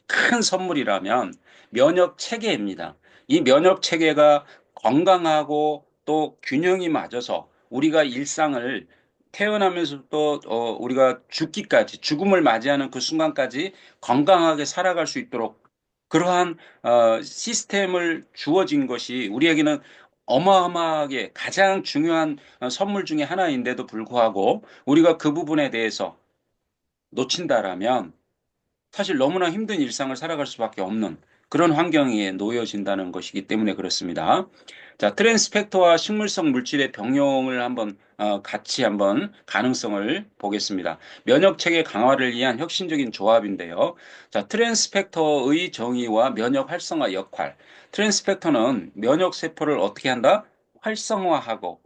큰 선물이라면 면역 체계입니다. 이 면역 체계가 건강하고 또 균형이 맞아서 우리가 일상을 태어나면서부터 우리가 죽음을 맞이하는 그 순간까지 건강하게 살아갈 수 있도록 그러한 시스템을 주어진 것이 우리에게는 어마어마하게 가장 중요한 선물 중에 하나인데도 불구하고 우리가 그 부분에 대해서 놓친다라면 사실 너무나 힘든 일상을 살아갈 수밖에 없는 그런 환경에 놓여진다는 것이기 때문에 그렇습니다. 자, 트랜스펙터와 식물성 물질의 병용을 같이 한번 가능성을 보겠습니다. 면역 체계 강화를 위한 혁신적인 조합인데요. 자, 트랜스펙터의 정의와 면역 활성화 역할. 트랜스펙터는 면역 세포를 어떻게 한다? 활성화하고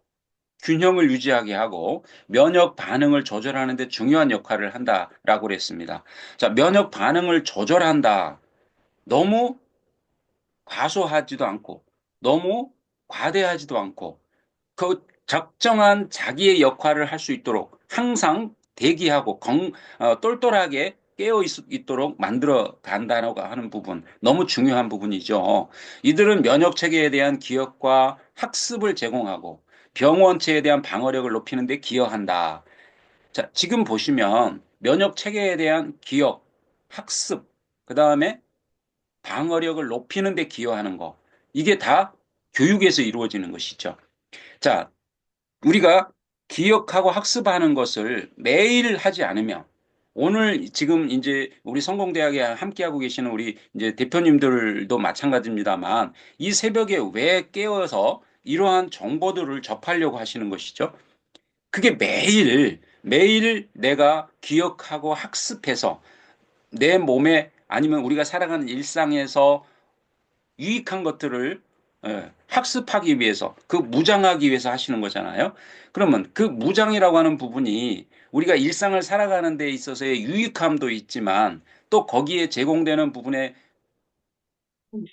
균형을 유지하게 하고 면역 반응을 조절하는 데 중요한 역할을 한다라고 그랬습니다. 자, 면역 반응을 조절한다. 너무 과소하지도 않고 너무 과대하지도 않고 그 적정한 자기의 역할을 할 수 있도록 항상 대기하고 똘똘하게 있도록 만들어 간다고 하는 부분 너무 중요한 부분이죠. 이들은 면역 체계에 대한 기억과 학습을 제공하고 병원체에 대한 방어력을 높이는 데 기여한다. 자, 지금 보시면 면역 체계에 대한 기억, 학습, 그다음에 방어력을 높이는 데 기여하는 거. 이게 다 교육에서 이루어지는 것이죠. 자, 우리가 기억하고 학습하는 것을 매일 하지 않으면 오늘 지금 이제 우리 성공대학에 함께하고 계시는 우리 이제 대표님들도 마찬가지입니다만 이 새벽에 왜 깨어서 이러한 정보들을 접하려고 하시는 것이죠? 그게 매일 내가 기억하고 학습해서 내 몸에 아니면 우리가 살아가는 일상에서 유익한 것들을 학습하기 위해서 그 무장하기 위해서 하시는 거잖아요. 그러면 그 무장이라고 하는 부분이 우리가 일상을 살아가는 데 있어서의 유익함도 있지만 또 거기에 제공되는 부분에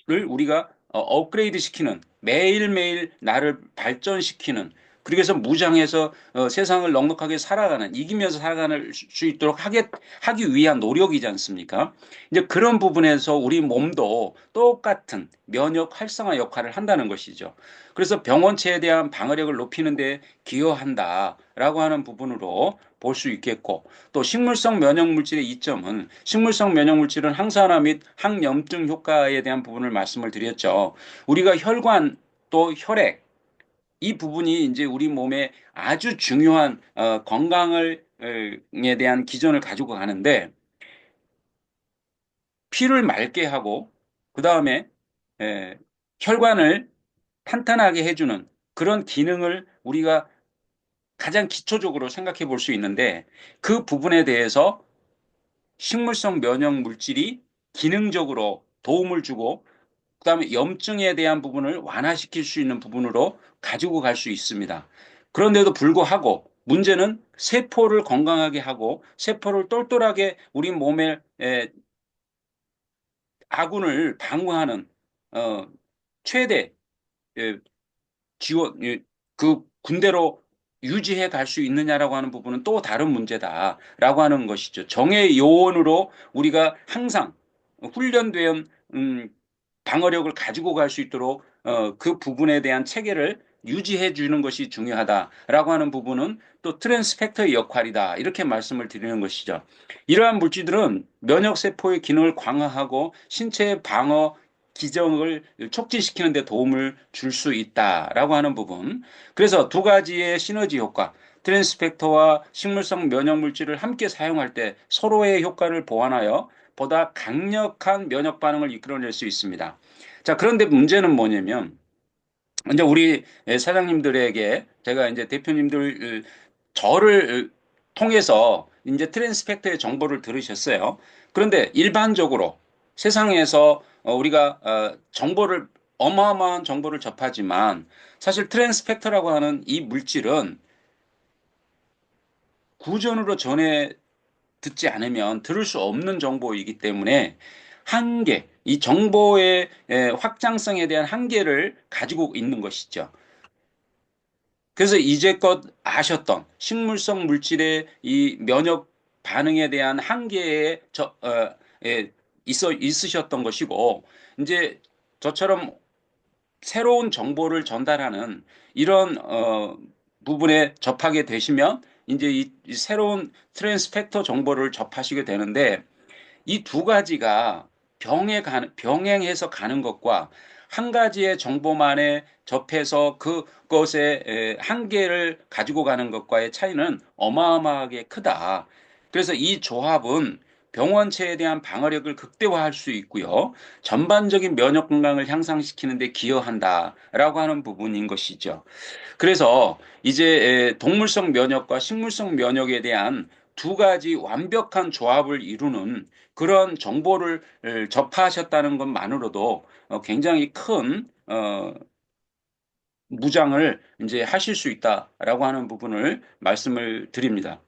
를 우리가 업그레이드 시키는 매일매일 나를 발전시키는 그래서 무장해서 세상을 넉넉하게 살아가는 이기면서 살아가는 수 있도록 하기 위한 노력이지 않습니까? 이제 그런 부분에서 우리 몸도 똑같은 면역 활성화 역할을 한다는 것이죠. 그래서 병원체에 대한 방어력을 높이는 데 기여한다라고 하는 부분으로 볼 수 있겠고 또 식물성 면역 물질의 이점은 식물성 면역 물질은 항산화 및 항염증 효과에 대한 부분을 말씀을 드렸죠. 우리가 혈관 또 혈액 이 부분이 이제 우리 몸에 아주 중요한 건강을 에 대한 기전을 가지고 가는데 피를 맑게 하고 그 다음에 혈관을 탄탄하게 해주는 그런 기능을 우리가 가장 기초적으로 생각해 볼 수 있는데 그 부분에 대해서 식물성 면역 물질이 기능적으로 도움을 주고 그다음에 염증에 대한 부분을 완화시킬 수 있는 부분으로 가지고 갈 수 있습니다. 그런데도 불구하고 문제는 세포를 건강하게 하고 세포를 똘똘하게 우리 몸에 아군을 방어하는 최대 지원 그 군대로 유지해 갈 수 있느냐라고 하는 부분은 또 다른 문제다라고 하는 것이죠. 정의 요원으로 우리가 항상 훈련된 방어력을 가지고 갈 수 있도록 그 부분에 대한 체계를 유지해 주는 것이 중요하다라고 하는 부분은 또 트랜스펙터의 역할이다 이렇게 말씀을 드리는 것이죠. 이러한 물질들은 면역세포의 기능을 강화하고 신체의 방어 기정을 촉진시키는 데 도움을 줄 수 있다라고 하는 부분. 그래서 두 가지의 시너지 효과, 트랜스펙터와 식물성 면역 물질을 함께 사용할 때 서로의 효과를 보완하여 보다 강력한 면역 반응을 이끌어낼 수 있습니다. 자, 그런데 문제는 뭐냐면 이제 우리 사장님들에게 제가 이제 대표님들 저를 통해서 이제 트랜스펙터의 정보를 들으셨어요. 그런데 일반적으로 세상에서 우리가 정보를 어마어마한 정보를 접하지만 사실 트랜스펙터라고 하는 이 물질은 구전으로 전해 듣지 않으면 들을 수 없는 정보이기 때문에 한계, 이 정보의 확장성에 대한 한계를 가지고 있는 것이죠. 그래서 이제껏 아셨던 식물성 물질의 이 면역 반응에 대한 한계에 있으셨던 것이고 이제 저처럼 새로운 정보를 전달하는 이런 부분에 접하게 되시면 이제 이 새로운 트랜스펙터 정보를 접하시게 되는데 이 두 가지가 병행해서 가는 것과 한 가지의 정보만에 접해서 그것의 한계를 가지고 가는 것과의 차이는 어마어마하게 크다. 그래서 이 조합은 병원체에 대한 방어력을 극대화할 수 있고요. 전반적인 면역 건강을 향상시키는 데 기여한다라고 하는 부분인 것이죠. 그래서 이제 동물성 면역과 식물성 면역에 대한 두 가지 완벽한 조합을 이루는 그런 정보를 접하셨다는 것만으로도 굉장히 큰 무장을 이제 하실 수 있다라고 하는 부분을 말씀을 드립니다.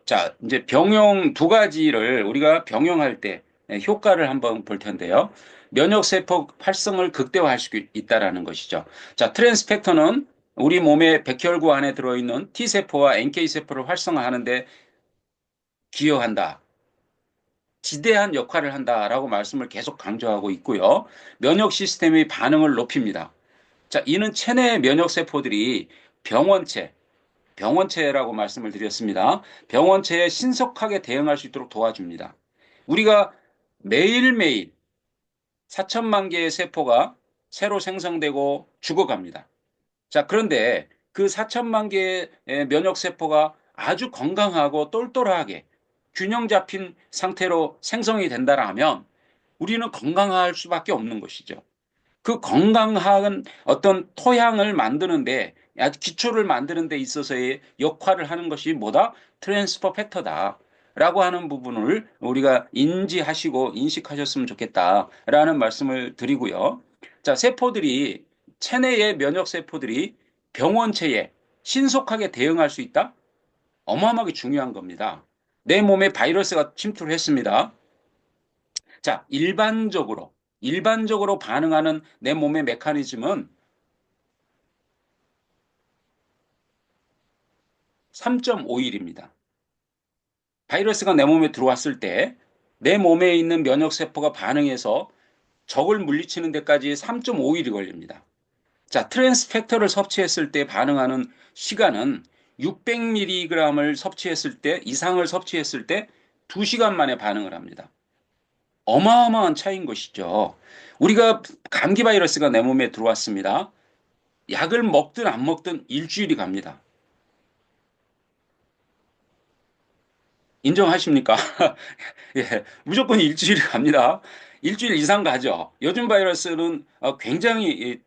자, 이제 병용 두 가지를 우리가 병용할 때 효과를 한번 볼 텐데요. 면역세포 활성을 극대화할 수 있다라는 것이죠. 자, 트랜스펙터는 우리 몸의 백혈구 안에 들어있는 T세포와 NK세포를 활성화하는데 기여한다. 지대한 역할을 한다라고 말씀을 계속 강조하고 있고요. 면역 시스템의 반응을 높입니다. 자, 이는 체내 면역세포들이 병원체라고 말씀을 드렸습니다. 병원체에 신속하게 대응할 수 있도록 도와줍니다. 우리가 매일매일 4천만 개의 세포가 새로 생성되고 죽어갑니다. 자, 그런데 그 4천만 개의 면역세포가 아주 건강하고 똘똘하게 균형 잡힌 상태로 생성이 된다라면 우리는 건강할 수밖에 없는 것이죠. 그 건강한 어떤 토양을 만드는데 아주 기초를 만드는 데 있어서의 역할을 하는 것이 뭐다? 트랜스퍼 팩터다라고 하는 부분을 우리가 인지하시고 인식하셨으면 좋겠다라는 말씀을 드리고요. 자, 세포들이 체내의 면역 세포들이 병원체에 신속하게 대응할 수 있다? 어마어마하게 중요한 겁니다. 내 몸에 바이러스가 침투를 했습니다. 자, 일반적으로 반응하는 내 몸의 메커니즘은 3.5일입니다. 바이러스가 내 몸에 들어왔을 때 내 몸에 있는 면역세포가 반응해서 적을 물리치는 데까지 3.5일이 걸립니다. 자, 트랜스펙터를 섭취했을 때 반응하는 시간은 600mg을 섭취했을 때, 이상을 섭취했을 때 2시간 만에 반응을 합니다. 어마어마한 차이인 것이죠. 우리가 감기 바이러스가 내 몸에 들어왔습니다. 약을 먹든 안 먹든 일주일이 갑니다. 인정하십니까? 예, 무조건 일주일이 갑니다. 일주일 이상 가죠. 요즘 바이러스는 굉장히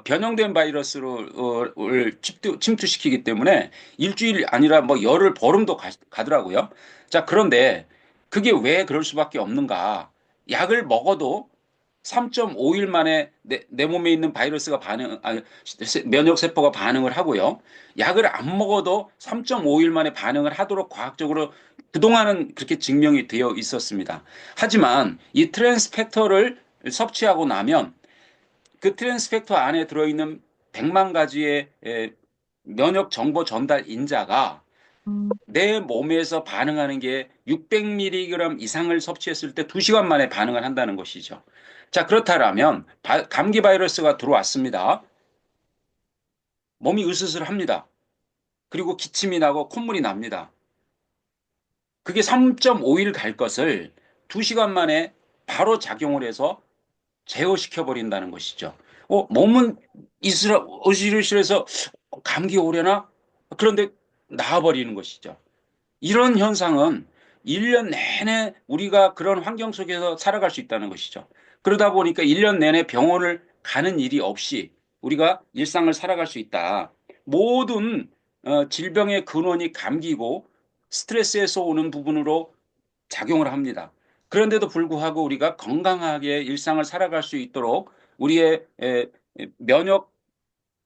변형된 바이러스를 침투시키기 때문에 일주일 아니라 뭐 열흘, 보름도 가더라고요. 자, 그런데 그게 왜 그럴 수밖에 없는가? 약을 먹어도 3.5일 만에 내 몸에 있는 바이러스가 면역세포가 반응을 하고요. 약을 안 먹어도 3.5일 만에 반응을 하도록 과학적으로 그동안은 그렇게 증명이 되어 있었습니다. 하지만 이 트랜스펙터를 섭취하고 나면 그 트랜스펙터 안에 들어있는 100만 가지의 면역 정보 전달 인자가 내 몸에서 반응하는 게 600mg 이상을 섭취했을 때 2시간 만에 반응을 한다는 것이죠. 자, 그렇다면 감기 바이러스가 들어왔습니다. 몸이 으스스합니다. 그리고 기침이 나고 콧물이 납니다. 그게 3.5일 갈 것을 2시간 만에 바로 작용을 해서 제어시켜 버린다는 것이죠. 몸은 으실으실해서 감기 오려나? 그런데 나아버리는 것이죠. 이런 현상은 1년 내내 우리가 그런 환경 속에서 살아갈 수 있다는 것이죠. 그러다 보니까 1년 내내 병원을 가는 일이 없이 우리가 일상을 살아갈 수 있다. 모든 질병의 근원이 감기고 스트레스에서 오는 부분으로 작용을 합니다. 그런데도 불구하고 우리가 건강하게 일상을 살아갈 수 있도록 우리의 면역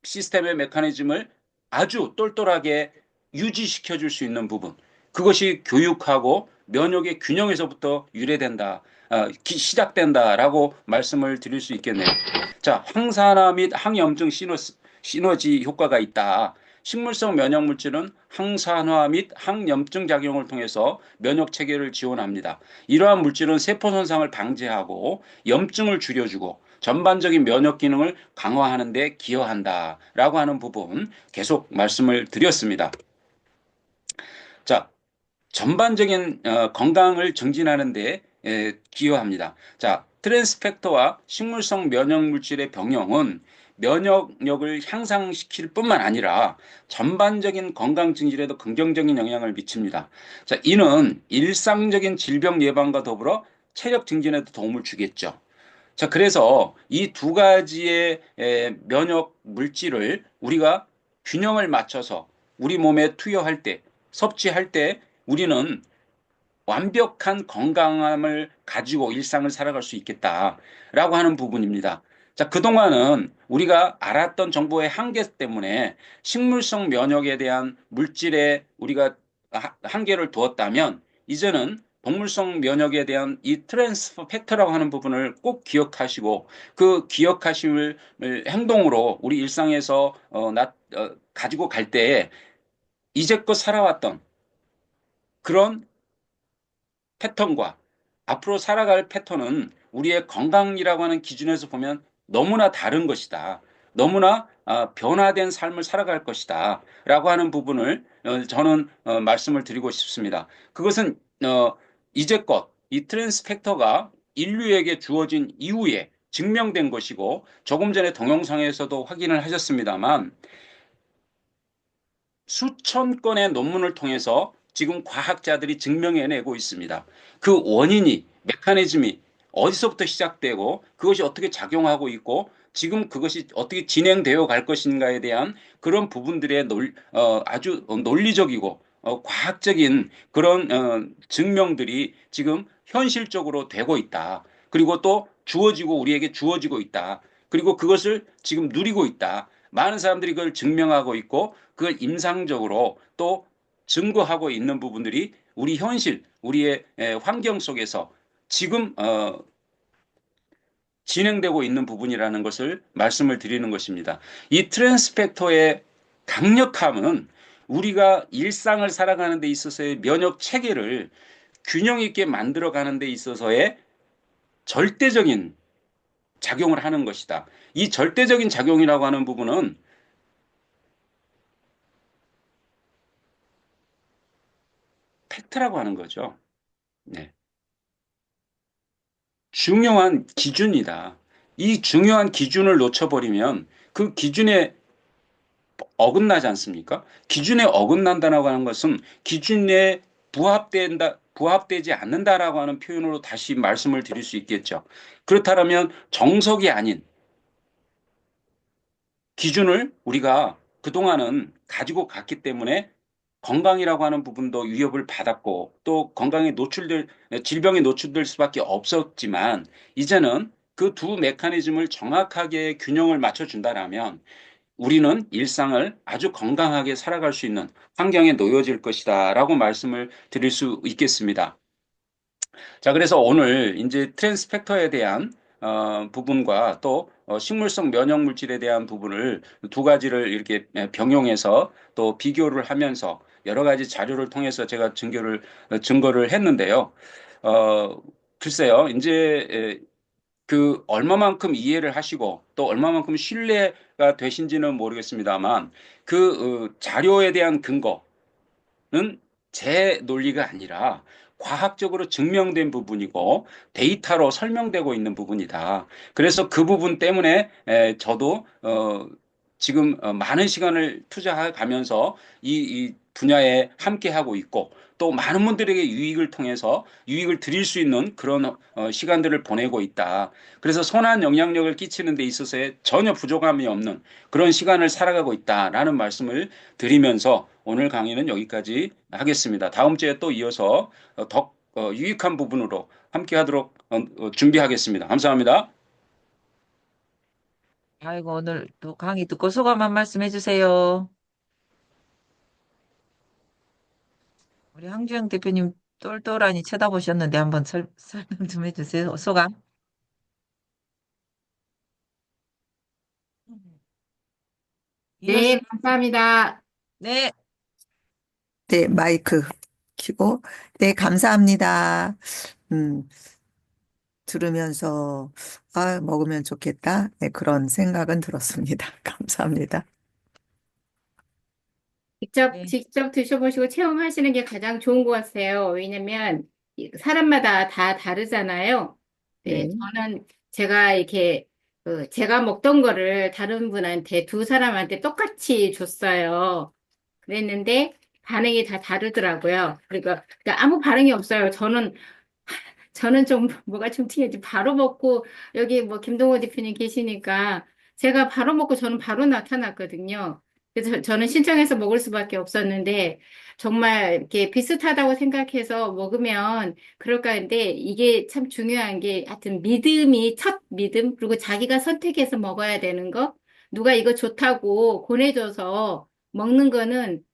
시스템의 메커니즘을 아주 똘똘하게 유지시켜 줄 수 있는 부분, 그것이 교육하고 면역의 균형에서부터 유래된다, 시작된다라고 말씀을 드릴 수 있겠네요. 자, 항산화 및 항염증 시너지 효과가 있다. 식물성 면역 물질은 항산화 및 항염증 작용을 통해서 면역 체계를 지원합니다. 이러한 물질은 세포 손상을 방지하고 염증을 줄여주고 전반적인 면역 기능을 강화하는 데 기여한다라고 하는 부분 계속 말씀을 드렸습니다. 자, 전반적인 건강을 증진하는 데 기여합니다. 자, 트랜스펙터와 식물성 면역 물질의 병용은 면역력을 향상시킬 뿐만 아니라 전반적인 건강 증진에도 긍정적인 영향을 미칩니다. 자, 이는 일상적인 질병 예방과 더불어 체력 증진에도 도움을 주겠죠. 자, 그래서 이 두 가지의 면역 물질을 우리가 균형을 맞춰서 우리 몸에 투여할 때, 섭취할 때 우리는 완벽한 건강함을 가지고 일상을 살아갈 수 있겠다라고 하는 부분입니다. 자, 그동안은 우리가 알았던 정보의 한계 때문에 식물성 면역에 대한 물질에 우리가 한계를 두었다면 이제는 동물성 면역에 대한 이 트랜스퍼 팩터라고 하는 부분을 꼭 기억하시고 그 기억하심을 행동으로 우리 일상에서 가지고 갈 때에 이제껏 살아왔던 그런 패턴과 앞으로 살아갈 패턴은 우리의 건강이라고 하는 기준에서 보면 너무나 다른 것이다. 너무나 변화된 삶을 살아갈 것이다. 라고 하는 부분을 저는 말씀을 드리고 싶습니다. 그것은 이제껏 이 트랜스 팩터가 인류에게 주어진 이후에 증명된 것이고 조금 전에 동영상에서도 확인을 하셨습니다만 수천 건의 논문을 통해서 지금 과학자들이 증명해내고 있습니다. 그 원인이, 메커니즘이 어디서부터 시작되고 그것이 어떻게 작용하고 있고 지금 그것이 어떻게 진행되어 갈 것인가에 대한 그런 부분들의 아주 논리적이고 과학적인 그런 증명들이 지금 현실적으로 되고 있다. 그리고 또 우리에게 주어지고 있다. 그리고 그것을 지금 누리고 있다. 많은 사람들이 그걸 증명하고 있고 그걸 임상적으로 또 증거하고 있는 부분들이 우리 현실, 우리의 환경 속에서 지금 진행되고 있는 부분이라는 것을 말씀을 드리는 것입니다. 이 트랜스펙터의 강력함은 우리가 일상을 살아가는 데 있어서의 면역 체계를 균형 있게 만들어 가는 데 있어서의 절대적인 작용을 하는 것이다. 이 절대적인 작용이라고 하는 부분은 팩트라고 하는 거죠. 네. 중요한 기준이다. 이 중요한 기준을 놓쳐버리면 그 기준에 어긋나지 않습니까? 기준에 어긋난다라고 하는 것은 기준에 부합되지 않는다라고 하는 표현으로 다시 말씀을 드릴 수 있겠죠. 그렇다면 정석이 아닌 기준을 우리가 그동안은 가지고 갔기 때문에 건강이라고 하는 부분도 위협을 받았고 또 질병에 노출될 수밖에 없었지만 이제는 그 두 메커니즘을 정확하게 균형을 맞춰준다라면 우리는 일상을 아주 건강하게 살아갈 수 있는 환경에 놓여질 것이다라고 말씀을 드릴 수 있겠습니다. 자, 그래서 오늘 이제 트랜스펙터에 대한 부분과 또 식물성 면역 물질에 대한 부분을 두 가지를 이렇게 병용해서 또 비교를 하면서 여러 가지 자료를 통해서 제가 증거를 했는데요. 어, 글쎄요, 이제 그 얼마만큼 이해를 하시고 또 얼마만큼 신뢰가 되신지는 모르겠습니다만 그 자료에 대한 근거 는 제 논리가 아니라 과학적으로 증명된 부분이고 데이터로 설명되고 있는 부분이다. 그래서 그 부분 때문에 저도 지금 많은 시간을 투자해 가면서 이 분야에 함께 하고 있고 또 많은 분들에게 유익을 드릴 수 있는 그런 시간들을 보내고 있다. 그래서 선한 영향력을 끼치는 데 있어서의 전혀 부족함이 없는 그런 시간을 살아가고 있다라는 말씀을 드리면서 오늘 강의는 여기까지 하겠습니다. 다음 주에 또 이어서 더 유익한 부분으로 함께 하도록 준비하겠습니다. 감사합니다. 아이고, 오늘 또 강의 듣고 소감 한 말씀 해주세요. 우리 황주영 대표님 똘똘하니 쳐다보셨는데 한번 설명 좀 해주세요. 소감. 이노 씨, 네, 감사합니다. 네. 네, 마이크 켜고. 네, 감사합니다. 음, 들으면서, 먹으면 좋겠다. 네, 그런 생각은 들었습니다. 감사합니다. 네. 직접 드셔보시고 체험하시는 게 가장 좋은 것 같아요. 왜냐면 사람마다 다 다르잖아요. 네, 네. 저는 제가 이렇게 제가 먹던 거를 다른 분한테 두 사람한테 똑같이 줬어요. 그랬는데 반응이 다 다르더라고요. 그러니까 아무 반응이 없어요. 저는 좀 뭐가 좀 튀어지 바로 먹고 여기 뭐 김동호 대표님 계시니까 제가 바로 먹고 저는 바로 나타났거든요. 그래서 저는 신청해서 먹을 수밖에 없었는데 정말 이렇게 비슷하다고 생각해서 먹으면 그럴까 하는데 이게 참 중요한 게 하여튼 믿음이 첫 믿음 그리고 자기가 선택해서 먹어야 되는 거 누가 이거 좋다고 권해줘서 먹는 거는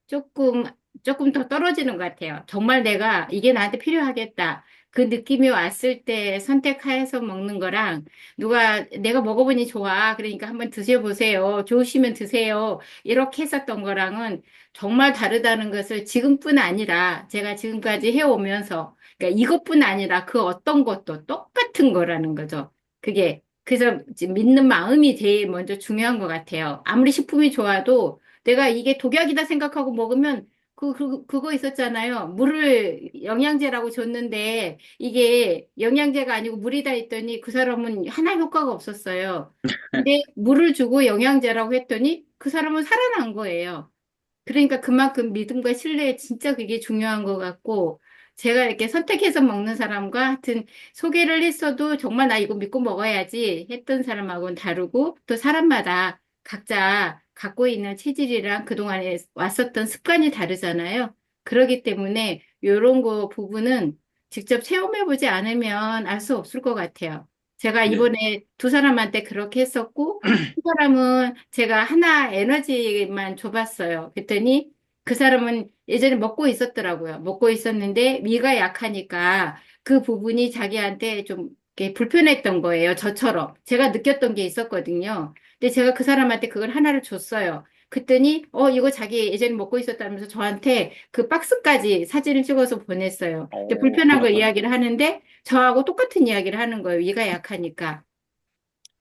조금 더 떨어지는 것 같아요. 정말 내가 이게 나한테 필요하겠다. 그 느낌이 왔을 때 선택해서 먹는 거랑 누가 내가 먹어보니 좋아. 그러니까 한번 드셔보세요. 좋으시면 드세요. 이렇게 했었던 거랑은 정말 다르다는 것을 지금뿐 아니라 제가 지금까지 해오면서 그러니까 이것뿐 아니라 그 어떤 것도 똑같은 거라는 거죠. 그게 그래서 지금 믿는 마음이 제일 먼저 중요한 것 같아요. 아무리 식품이 좋아도 내가 이게 독약이다 생각하고 먹으면 그거 있었잖아요. 물을 영양제라고 줬는데 이게 영양제가 아니고 물이다 했더니 그 사람은 하나 효과가 없었어요. 근데 물을 주고 영양제라고 했더니 그 사람은 살아난 거예요. 그러니까 그만큼 믿음과 신뢰 진짜 그게 중요한 것 같고 제가 이렇게 선택해서 먹는 사람과 하여튼 소개를 했어도 정말 나 이거 믿고 먹어야지 했던 사람하고는 다르고 또 사람마다 각자 갖고 있는 체질이랑 그동안에 왔었던 습관이 다르잖아요. 그렇기 때문에 이런 거 부분은 직접 체험해보지 않으면 알 수 없을 것 같아요. 제가 네. 이번에 두 사람한테 그렇게 했었고 한 사람은 제가 하나 에너지만 줘봤어요. 그랬더니 그 사람은 예전에 먹고 있었더라고요. 먹고 있었는데 위가 약하니까 그 부분이 자기한테 좀 이렇게 불편했던 거예요. 저처럼. 제가 느꼈던 게 있었거든요. 근데 제가 그 사람한테 그걸 하나를 줬어요. 그랬더니 이거 자기 예전에 먹고 있었다면서 저한테 그 박스까지 사진을 찍어서 보냈어요. 근데 오, 불편한 걸 이야기를 하는데 저하고 똑같은 이야기를 하는 거예요. 위가 약하니까.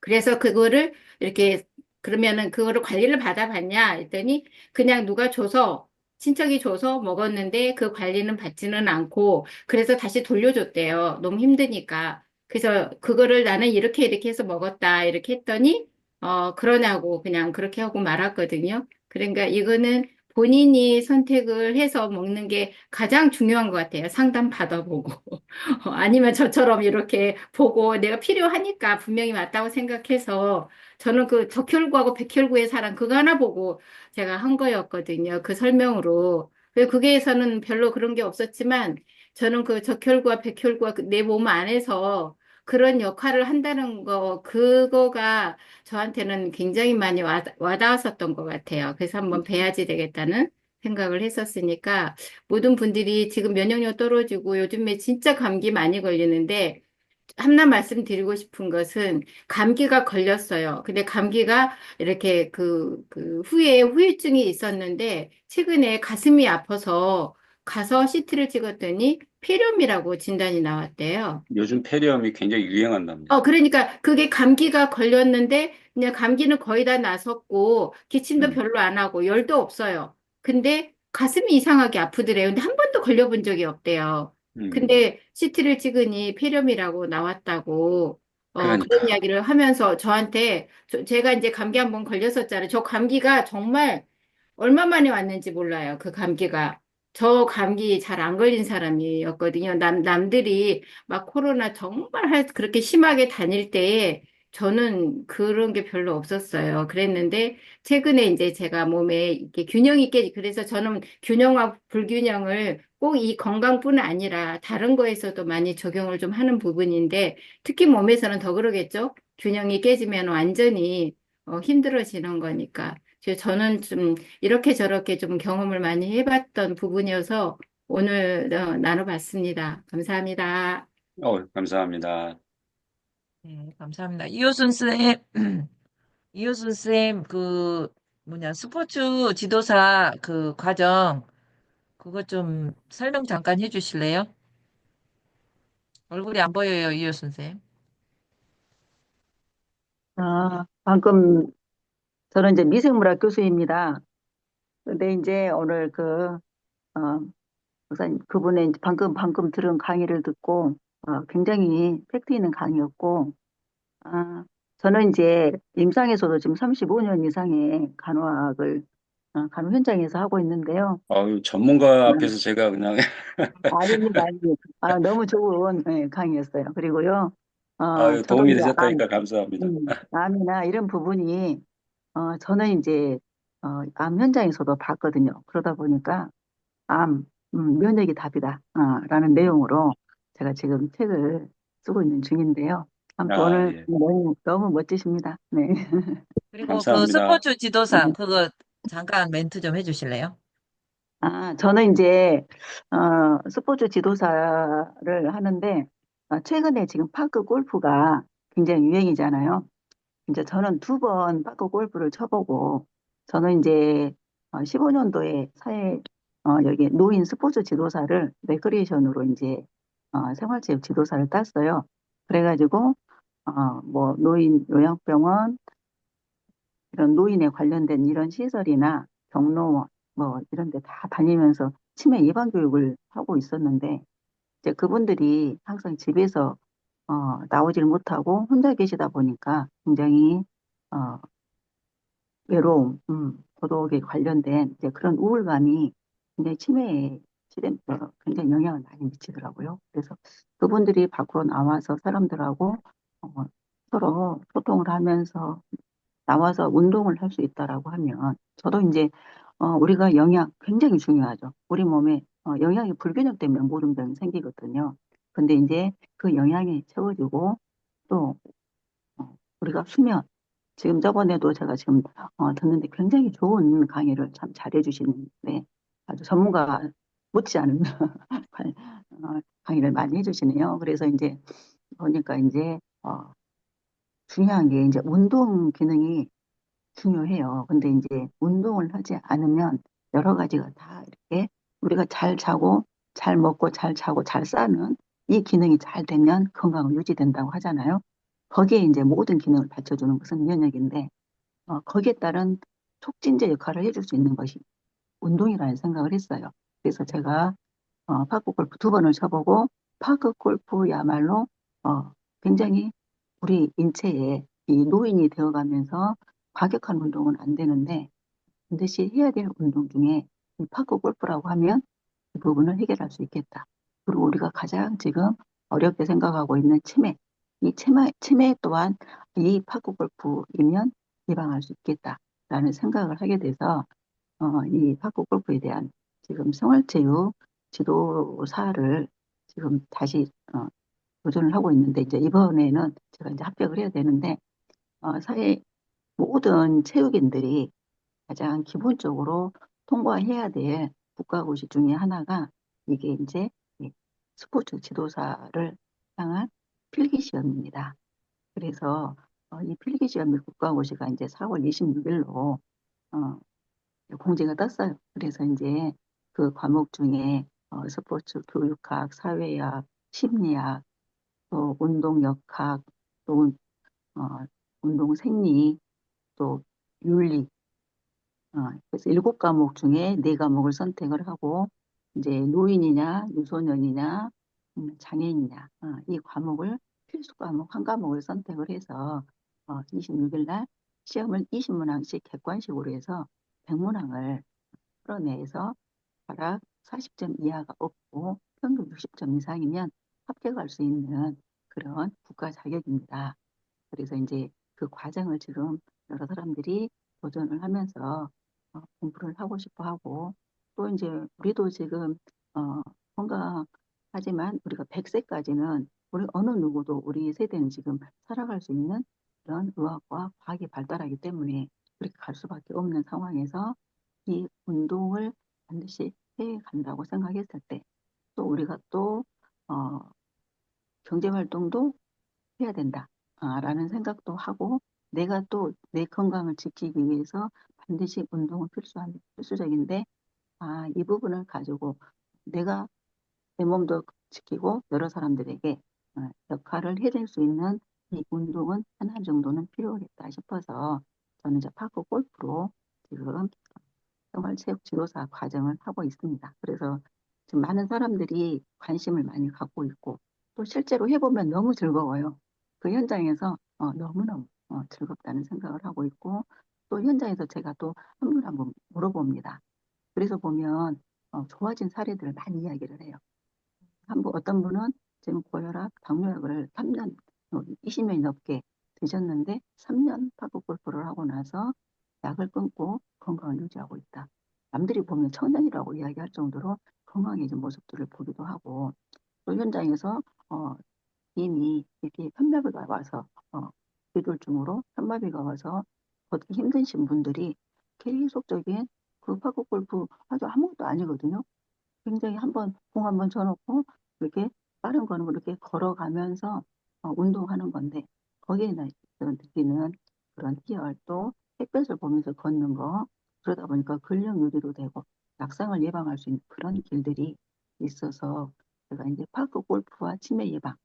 그래서 그거를 이렇게 그러면은 그거를 관리를 받아봤냐 했더니 그냥 누가 줘서 친척이 줘서 먹었는데 그 관리는 받지는 않고 그래서 다시 돌려줬대요. 너무 힘드니까. 그래서 그거를 나는 이렇게 해서 먹었다 이렇게 했더니 그러냐고 그냥 그렇게 하고 말았거든요. 그러니까 이거는 본인이 선택을 해서 먹는 게 가장 중요한 것 같아요. 상담 받아보고. 아니면 저처럼 이렇게 보고 내가 필요하니까 분명히 맞다고 생각해서 저는 그 적혈구하고 백혈구의 사랑 그거 하나 보고 제가 한 거였거든요. 그 설명으로. 그게에서는 별로 그런 게 없었지만 저는 그 적혈구와 백혈구가 내 몸 안에서 그런 역할을 한다는 거, 그거가 저한테는 굉장히 많이 와닿았었던 것 같아요. 그래서 한번 배야지 되겠다는 생각을 했었으니까 모든 분들이 지금 면역력 떨어지고 요즘에 진짜 감기 많이 걸리는데 하나 말씀드리고 싶은 것은 감기가 걸렸어요. 근데 감기가 이렇게 그 후에 후유증이 있었는데 최근에 가슴이 아파서 가서 CT를 찍었더니 폐렴이라고 진단이 나왔대요. 요즘 폐렴이 굉장히 유행한답니다. 그러니까 그게 감기가 걸렸는데 그냥 감기는 거의 다 나섰고 기침도 음, 별로 안 하고 열도 없어요. 근데 가슴이 이상하게 아프더래요. 근데 한 번도 걸려본 적이 없대요. 음, 근데 CT를 찍으니 폐렴이라고 나왔다고 그런 그러니까. 이야기를 하면서 저한테 제가 이제 감기 한 번 걸렸었잖아요. 저 감기가 정말 얼마 만에 왔는지 몰라요. 그 감기가. 저 감기 잘 안 걸린 사람이었거든요. 남들이 막 코로나 정말 그렇게 심하게 다닐 때에 저는 그런 게 별로 없었어요. 그랬는데 최근에 이제 제가 몸에 이렇게 균형이 그래서 저는 균형과 불균형을 꼭 이 건강뿐 아니라 다른 거에서도 많이 적용을 좀 하는 부분인데 특히 몸에서는 더 그러겠죠. 균형이 깨지면 완전히 힘들어지는 거니까. 그래서 저는 좀 이렇게 저렇게 좀 경험을 많이 해봤던 부분이어서 오늘 나눠봤습니다. 감사합니다. 감사합니다. 네, 감사합니다. 이효순 쌤, 이효순 쌤, 스포츠 지도사 그 과정, 그거 좀 설명 잠깐 해주실래요? 얼굴이 안 보여요, 이효순 쌤. 방금 저는 이제 미생물학 교수입니다. 근데 이제 오늘 목사님 그분의 이제 방금 들은 강의를 듣고 굉장히 팩트 있는 강의였고, 아, 저는 이제 임상에서도 지금 35년 이상의 간호학을 간호 현장에서 하고 있는데요. 전문가 음, 앞에서 제가 그냥 아닙니다, 아닙니다. 너무 좋은 강의였어요. 그리고요, 저도 도움이 이제 되셨다니까 감사합니다. 암이나 이런 부분이 저는 이제 암 현장에서도 봤거든요. 그러다 보니까 암, 면역이 답이다, 라는 내용으로 제가 지금 책을 쓰고 있는 중인데요. 아무튼 아, 오늘 예. 너무, 너무 멋지십니다. 네. 그리고 그 감사합니다. 스포츠 지도사, 그거 잠깐 멘트 좀 해주실래요? 저는 이제, 스포츠 지도사를 하는데, 최근에 지금 파크 골프가 굉장히 유행이잖아요. 이제 저는 두 번 파크 골프를 쳐보고, 저는 이제 15년도에 여기 노인 스포츠 지도사를 레크리에이션으로 이제 생활체육 지도사를 땄어요. 그래가지고, 뭐 노인 요양병원, 이런 노인에 관련된 이런 시설이나 경로원, 뭐 이런 데 다 다니면서 치매 예방 교육을 하고 있었는데, 이제 그분들이 항상 집에서 나오질 못하고 혼자 계시다 보니까 굉장히 어, 외로움, 고독에 관련된 이제 그런 우울감이 굉장히 치매에 굉장히 영향을 많이 미치더라고요. 그래서 그분들이 밖으로 나와서 사람들하고 어, 서로 소통을 하면서 나와서 운동을 할 수 있다라고 하면 저도 이제 우리가 영양 굉장히 중요하죠. 우리 몸에 영양이 불균형 때문에 모든 병이 생기거든요. 근데 이제 그 영양이 채워지고 또 우리가 수면 지금 저번에도 제가 지금 듣는데 굉장히 좋은 강의를 참 잘해 주시는데 아주 전문가 못지않은 강의를 많이 해주시네요. 그래서 이제 보니까 이제 중요한 게 이제 운동 기능이 중요해요. 근데 이제 운동을 하지 않으면 여러 가지가 다 이렇게 우리가 잘 자고 잘 먹고 잘 자고 잘 싸는 이 기능이 잘 되면 건강을 유지된다고 하잖아요. 거기에 이제 모든 기능을 받쳐주는 것은 면역인데 거기에 따른 촉진제 역할을 해줄 수 있는 것이 운동이라는 생각을 했어요. 그래서 제가 파크 골프 두 번을 쳐보고 파크 골프야말로 굉장히 우리 인체에 이 노인이 되어가면서 과격한 운동은 안 되는데 반드시 해야 될 운동 중에 이 파크 골프라고 하면 이 부분을 해결할 수 있겠다. 그리고 우리가 가장 지금 어렵게 생각하고 있는 치매, 이 치매 또한 이 파크 골프이면 예방할 수 있겠다라는 생각을 하게 돼서 이 파크 골프에 대한 지금 생활체육 지도사를 지금 다시 도전을 하고 있는데 이제 이번에는 제가 이제 합격을 해야 되는데 사회 모든 체육인들이 가장 기본적으로 통과해야 될 국가고시 중에 하나가 이게 이제 이 스포츠 지도사를 향한 필기시험입니다. 그래서 이 필기시험이 국가고시가 이제 4월 26일로 공지가 떴어요. 그래서 이제 그 과목 중에 스포츠 교육학, 사회학, 심리학, 또 운동역학, 또 운동 생리, 또 윤리, 그래서 7과목 중에 4과목을 선택을 하고 이제 노인이냐, 유소년이냐, 장애인이냐, 이 과목을 필수 과목 한 과목을 선택을 해서 26일 날 시험을 20문항씩 객관식으로 해서 100문항을 풀어내서 각각 40점 이하가 없고 평균 60점 이상이면 합격할 수 있는 그런 국가 자격입니다. 그래서 이제 그 과정을 지금 여러 사람들이 도전을 하면서 공부를 하고 싶어 하고 또 이제 우리도 지금 건강하지만 우리가 100세까지는 우리 어느 누구도 우리 세대는 지금 살아갈 수 있는 그런 의학과 과학이 발달하기 때문에 그렇게 갈 수밖에 없는 상황에서 이 운동을 반드시 해 간다고 생각했을 때 또 우리가 또 경제 활동도 해야 된다. 라는 생각도 하고 내가 또 내 건강을 지키기 위해서 반드시 운동은 필수적인데 이 부분을 가지고 내가 내 몸도 지키고 여러 사람들에게 역할을 해낼 수 있는 이 운동은 하나 정도는 필요하겠다 싶어서 저는 이제 파크 골프로 지금 생활체육 지도사 과정을 하고 있습니다. 그래서 지금 많은 사람들이 관심을 많이 갖고 있고 또 실제로 해보면 너무 즐거워요. 그 현장에서 너무너무 즐겁다는 생각을 하고 있고 또 현장에서 제가 또 한 분 한 분 물어봅니다. 그래서 보면 좋아진 사례들을 많이 이야기를 해요. 어떤 분은 지금 고혈압, 당뇨약을 3년, 20년이 넘게 드셨는데 3년 파크 골프를 하고 나서 약을 끊고 건강을 유지하고 있다. 남들이 보면 청년이라고 이야기할 정도로 건강해진 모습들을 보기도 하고 또 현장에서 이미 이렇게 현마비가 와서 뇌졸중으로 현마비가 와서 걷기 힘드신 분들이 계속적인 그 파크 골프 아주 아무것도 아니거든요. 굉장히 한번 공 한번 쳐놓고 이렇게 빠른 걸음으로 이렇게 걸어가면서 운동하는 건데 거기에 느끼는 그런 희열 또 햇볕을 보면서 걷는 거 그러다 보니까 근력 유지도 되고 낙상을 예방할 수 있는 그런 길들이 있어서 제가 이제 파크 골프와 치매 예방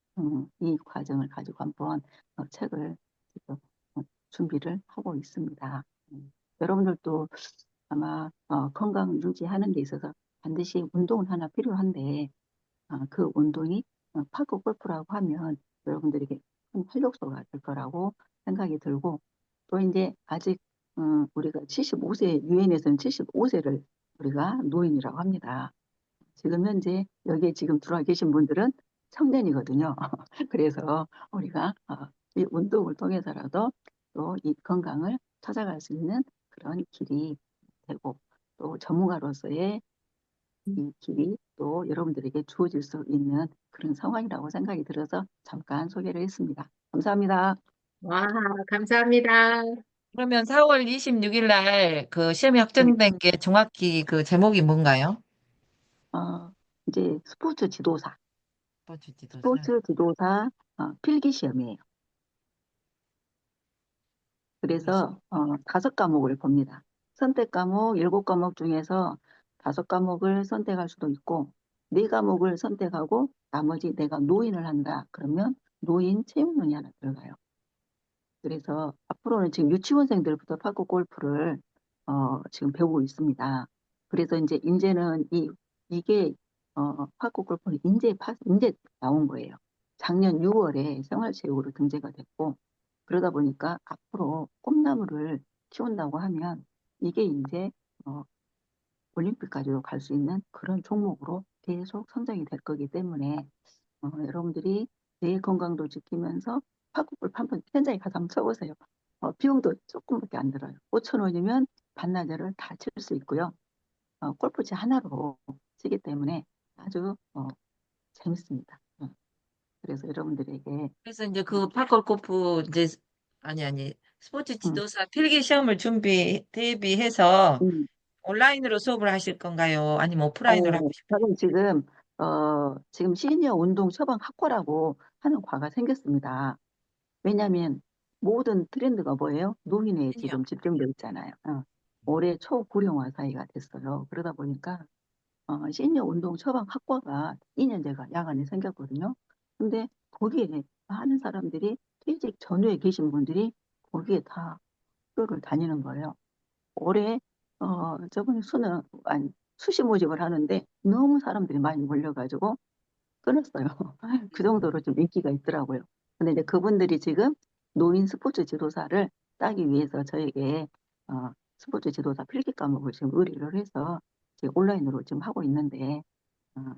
이 과정을 가지고 한번 책을 지금 준비를 하고 있습니다. 여러분들도 아마 건강 유지하는 데 있어서 반드시 운동은 하나 필요한데 그 운동이 파크 골프라고 하면 여러분들에게 큰 활력소가 될 거라고 생각이 들고 또 이제 아직 우리가 75세 유엔에서는 75세를 우리가 노인이라고 합니다. 지금 현재 여기에 지금 들어와 계신 분들은 청년이거든요. 그래서 우리가 이 운동을 통해서라도 또 이 건강을 찾아갈 수 있는 그런 길이 되고 또 전문가로서의 이 길이 또 여러분들에게 주어질 수 있는 그런 상황이라고 생각이 들어서 잠깐 소개를 했습니다. 감사합니다. 와, 감사합니다. 그러면 4월 26일 날 그 시험이 네. 확정된 게 정확히 그 제목이 뭔가요? 어, 이제 스포츠 지도사, 스포츠 지도사. 스포츠 지도사 필기 시험이에요. 필기시. 그래서 5과목을 봅니다. 선택 과목 7과목 중에서 5과목을 선택할 수도 있고 4과목을 선택하고 나머지 내가 노인을 한다. 그러면 노인 체육론이 하나 들어가요. 그래서 앞으로는 지금 유치원생들부터 파크 골프를 지금 배우고 있습니다. 그래서 이제는 이게 파크 골프는 이제 나온 거예요. 작년 6월에 생활체육으로 등재가 됐고 그러다 보니까 앞으로 꿈나무를 키운다고 하면 이게 이제 어, 올림픽까지도 갈 수 있는 그런 종목으로 계속 선정이 될 거기 때문에 여러분들이 내 건강도 지키면서 파크골프 한번 현장에 가서 한번 쳐보세요. 비용도 조금밖에 안 들어요. 5천 원이면 반나절을 다 칠 수 있고요. 골프채 하나로 치기 때문에 아주 재밌습니다. 그래서 여러분들에게 그래서 이제 그 파커 골프 이제 아니 스포츠 음, 지도사 필기 시험을 대비해서 음, 온라인으로 수업을 하실 건가요? 아니면 오프라인으로 하고 싶어요? 저는 지금 시니어 운동 처방 학과라고 하는 과가 생겼습니다. 왜냐하면 모든 트렌드가 뭐예요? 노인에 아니요. 지금 집중되어 있잖아요. 올해 초고령화 사회가 됐어요. 그러다 보니까 시니어 운동 처방 학과가 2년제가 야간에 생겼거든요. 근데 거기에 많은 사람들이 퇴직 전후에 계신 분들이 거기에 다 학교를 다니는 거예요. 올해 저번에 아니 수시 모집을 하는데 너무 사람들이 많이 몰려가지고 끊었어요. 그 정도로 좀 인기가 있더라고요. 근데 이제 그분들이 지금 노인 스포츠 지도사를 따기 위해서 저에게 스포츠 지도사 필기 과목을 지금 의뢰를 해서 지금 온라인으로 지금 하고 있는데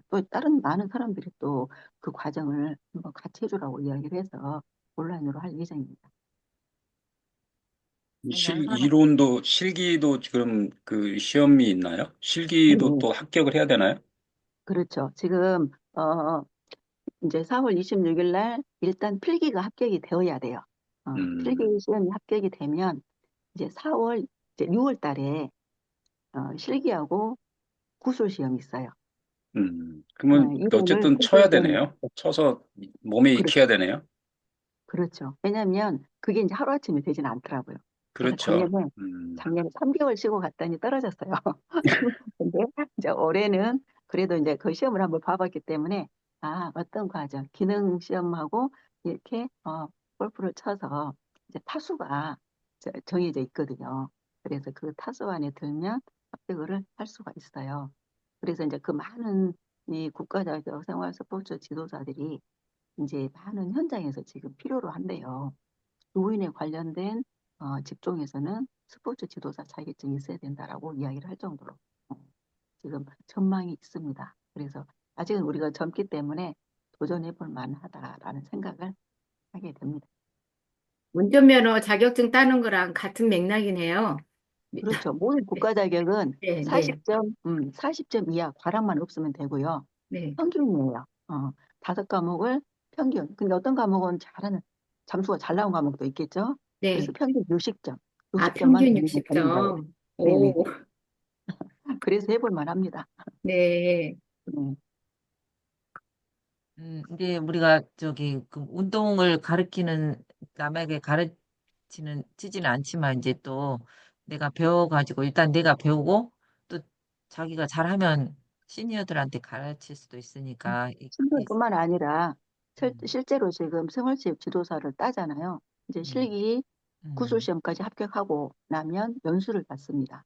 또 다른 많은 사람들이 또 그 과정을 한번 같이 해주라고 이야기를 해서 온라인으로 할 예정입니다. 얼마나 이론도, 실기도 지금 그 시험이 있나요? 네, 실기도 네. 또 합격을 해야 되나요? 그렇죠. 지금 이제 4월 26일 날 일단 필기가 합격이 되어야 돼요. 필기 음, 시험이 합격이 되면 이제 4월, 이제 6월 달에 실기하고 구술 시험이 있어요. 그러면 이론을 어쨌든 구술 쳐야 시험이 되네요. 쳐서 몸에 익혀야 그렇죠. 되네요. 그렇죠. 왜냐하면 그게 이제 하루아침에 되지는 않더라고요. 제가 그렇죠. 음, 작년에 3개월 쉬고 갔더니 떨어졌어요. 근데 이제 올해는 그래도 이제 그 시험을 한번 봐봤기 때문에 어떤 과정, 기능 시험하고 이렇게 골프를 쳐서 이제 타수가 정해져 있거든요. 그래서 그 타수 안에 들면 합격을 할 수가 있어요. 그래서 이제 그 많은 이 국가자격 생활 스포츠 지도자들이 이제 많은 현장에서 지금 필요로 한대요. 노인에 관련된 직종에서는 스포츠 지도사 자격증이 있어야 된다라고 이야기를 할 정도로 어, 지금 전망이 있습니다. 그래서 아직은 우리가 젊기 때문에 도전해 볼 만하다라는 생각을 하게 됩니다. 운전면허 자격증 따는 거랑 같은 맥락이네요. 그렇죠. 모든 국가 자격은 네, 네, 40점 이하 과락만 없으면 되고요. 네. 평균이에요. 5과목을 평균. 근데 어떤 과목은 점수가 잘 나온 과목도 있겠죠. 그래서 네. 평균 60점, 아, 60점만 평균 되면 되는 거예요. 60점. 네네. 오, 그래서 해볼 만합니다. 네. 네. 이제 우리가 저기 그 운동을 가르치는 남에게 치지는 않지만 이제 또 내가 배워가지고 일단 내가 배우고 또 자기가 잘하면 시니어들한테 가르칠 수도 있으니까 친구뿐만 아니라 음, 실제로 지금 생활체육 지도사를 따잖아요. 이제 음, 실기 구술 음, 시험까지 합격하고 나면 연수를 받습니다.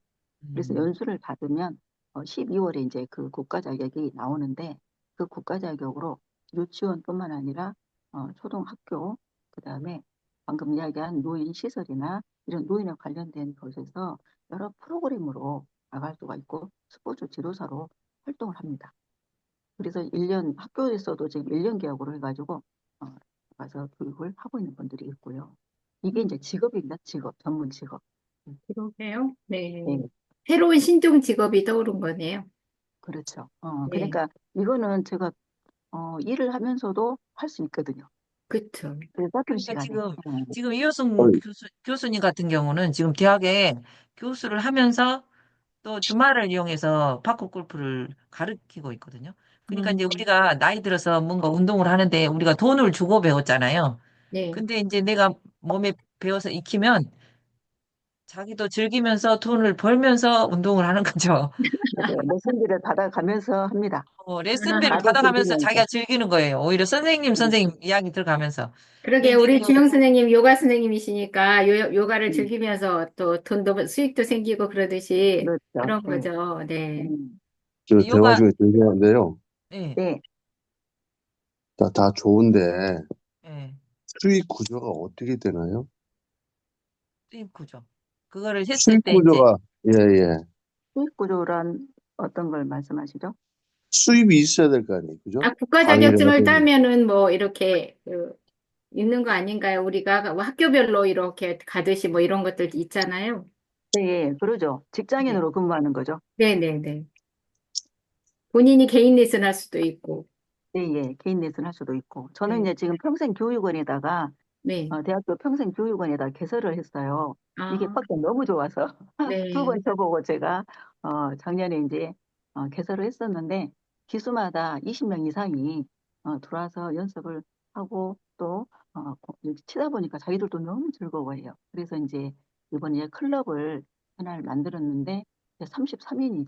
그래서 음, 연수를 받으면 12월에 이제 그 국가 자격이 나오는데 그 국가 자격으로 유치원뿐만 아니라 초등학교, 그다음에 방금 이야기한 노인 시설이나 이런 노인에 관련된 곳에서 여러 프로그램으로 나갈 수가 있고 스포츠 지도사로 활동을 합니다. 그래서 1년 학교에서도 지금 1년 계약으로 해가지고 가서 교육을 하고 있는 분들이 있고요. 이게 이제 직업입니다. 직업, 전문 직업. 그러게요. 네. 네. 새로운 신종 직업이 떠오른 거네요. 그렇죠. 네. 그러니까 이거는 제가 일을 하면서도 할 수 있거든요. 그쵸. 그 같은 그러니까 시간에. 지금 이효승 교수님 같은 경우는 지금 대학에 교수를 하면서 또 주말을 이용해서 파크 골프를 가르치고 있거든요. 그러니까 음, 이제 우리가 나이 들어서 뭔가 운동을 하는데 우리가 돈을 주고 배웠잖아요. 네. 근데 이제 내가 몸에 배워서 익히면 자기도 즐기면서 돈을 벌면서 운동을 하는 거죠. 맞아요. 레슨비를 받아가면서 합니다. 레슨비를 나도 받아가면서 즐기면서. 자기가 즐기는 거예요. 오히려 선생님 이야기 들어가면서. 근데 그러게, 이제 우리 주영 선생님 요가 선생님이시니까 요가를 음, 즐기면서 또 돈도, 수익도 생기고 그러듯이 그렇죠. 그런 네. 거죠. 네. 음, 저 대화 요가, 중에 죄송한데요. 예, 네. 다 좋은데 예, 수익 구조가 어떻게 되나요? 수입 구조. 그거를 했을 수익 때 이제 구조가 예, 예. 수익 구조란 어떤 걸 말씀하시죠? 수입이 있어야 될 거 아니에요. 그죠? 아, 국가 강의를 자격증을 하든 따면은 뭐 이렇게 있는 거 아닌가요? 우리가 뭐 학교별로 이렇게 가듯이 뭐 이런 것들 있잖아요. 네, 예, 그러죠. 네. 직장인으로 근무하는 거죠. 네네네. 본인이 개인 레슨 할 수도 있고. 네, 예. 개인 레슨 할 수도 있고. 저는 네. 이제 지금 평생교육원에다가 네. 대학교 평생교육원에다 개설을 했어요. 이게 아, 빡 너무 좋아서 두 네. 번 쳐보고 제가 작년에 이제 개설을 했었는데 기수마다 20명 이상이 들어와서 연습을 하고 또 이렇게 치다 보니까 자기들도 너무 즐거워해요. 그래서 이제 이번에 클럽을 하나를 만들었는데 33인이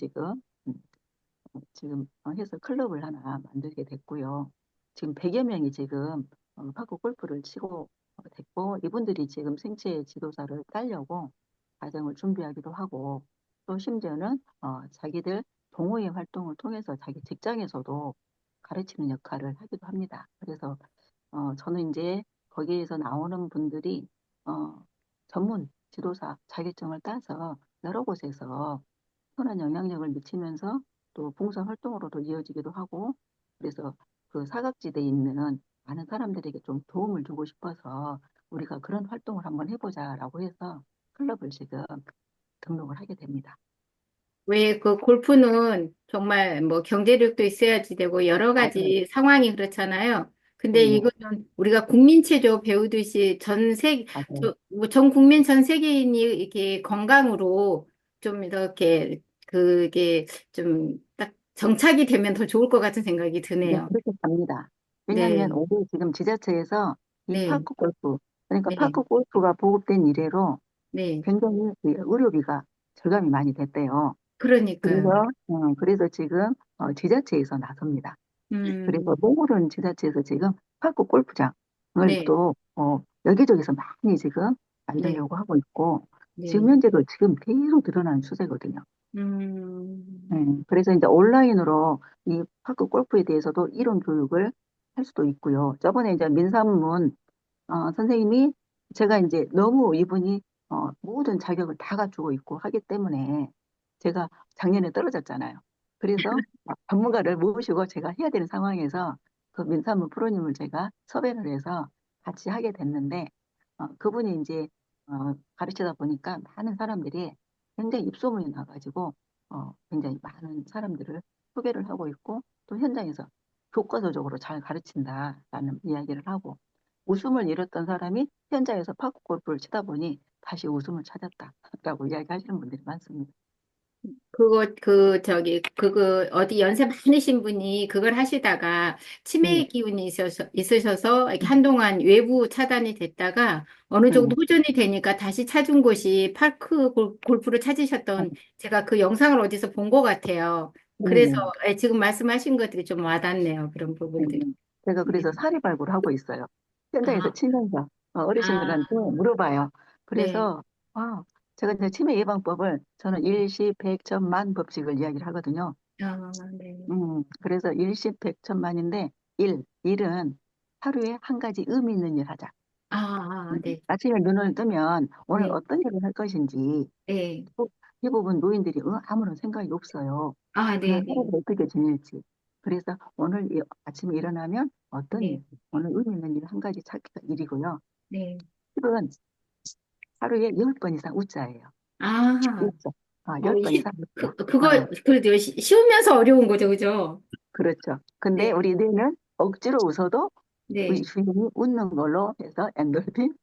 지금 해서 클럽을 하나 만들게 됐고요. 지금 100여 명이 지금 파크 골프를 치고 됐고 이분들이 지금 생체 지도사를 따려고 과정을 준비하기도 하고 또 심지어는 자기들 동호회 활동을 통해서 자기 직장에서도 가르치는 역할을 하기도 합니다. 그래서 저는 이제 거기에서 나오는 분들이 어, 전문 지도사 자격증을 따서 여러 곳에서 선한 영향력을 미치면서 또 봉사활동으로도 이어지기도 하고 그래서 그 사각지대에 있는 많은 사람들에게 좀 도움을 주고 싶어서 우리가 그런 활동을 한번 해보자라고 해서 클럽을 지금 등록을 하게 됩니다. 왜 그 골프는 정말 뭐 경제력도 있어야지 되고 여러 맞아요. 가지 상황이 그렇잖아요. 네, 근데 이거는 우리가 국민체조 배우듯이 맞아요. 뭐전 국민 전 세계인이 이렇게 건강으로 좀 이렇게 그게 좀 딱 정착이 되면 더 좋을 것 같은 생각이 네, 드네요. 그렇게 갑니다. 왜냐하면 네, 올해 지금 지자체에서 이 네, 파크 골프, 그러니까 네, 파크 골프가 보급된 이래로 네. 굉장히 그 의료비가 절감이 많이 됐대요. 그래서, 그러니까요. 그래서 지금 지자체에서 나섭니다. 그래서 음, 모든 지자체에서 지금 파크 골프장을 네, 또 여기저기서 많이 지금 네, 만들려고 하고 있고 지금 네. 현재도 지금 계속 늘어나는 추세거든요. 음, 그래서 이제 온라인으로 이 파크 골프에 대해서도 이론 교육을 할 수도 있고요. 저번에 이제 민사문 선생님이 제가 이제 너무 이분이 모든 자격을 다 갖추고 있고 하기 때문에 제가 작년에 떨어졌잖아요. 그래서 전문가를 모시고 제가 해야 되는 상황에서 그 민사문 프로님을 제가 섭외를 해서 같이 하게 됐는데 그분이 이제 가르치다 보니까 많은 사람들이 굉장히 입소문이 나가지고 굉장히 많은 사람들을 소개를 하고 있고 또 현장에서 교과서적으로 잘 가르친다라는 이야기를 하고 웃음을 잃었던 사람이 현장에서 파크 골프를 치다 보니 다시 웃음을 찾았다라고 이야기하시는 분들이 많습니다. 그거, 어디 연세 많으신 분이 그걸 하시다가 네, 치매 기운이 있으셔서 이렇게 한동안 외부 차단이 됐다가 어느 네, 정도 호전이 되니까 다시 찾은 곳이 파크 골프를 찾으셨던 제가 그 영상을 어디서 본 것 같아요. 네, 그래서 네. 지금 말씀하신 것들이 좀 와닿네요. 그런 네. 부분들이. 제가 네. 그래서 사례발굴을 하고 있어요. 현장에서 아, 치면서 아, 어르신들한테 물어봐요. 네. 그래서 제가 이제 치매 예방법을 저는 일시, 백, 천만 법칙을 이야기를 하거든요. 네. 그래서 일시, 백, 천만인데 일은 하루에 한 가지 의미 있는 일 하자. 네. 아침에 눈을 뜨면 오늘 네. 어떤 일을 할 것인지 네. 대부분 노인들이 아무런 생각이 없어요. 네. 그냥 네. 하루를 어떻게 지낼지. 그래서 오늘 아침에 일어나면 어떤 일, 네. 오늘 의미 있는 일 한 가지 찾기가 일이고요. 네. 10은 하루에 10번 이상 웃자예요. 아, 웃자. 10번 이상 웃자. 아, 그래도 쉬우면서 어려운 거죠, 그죠? 그렇죠. 근데 네, 우리 뇌는 억지로 웃어도 우리 네. 주인이 웃는 걸로 해서 엔돌핀,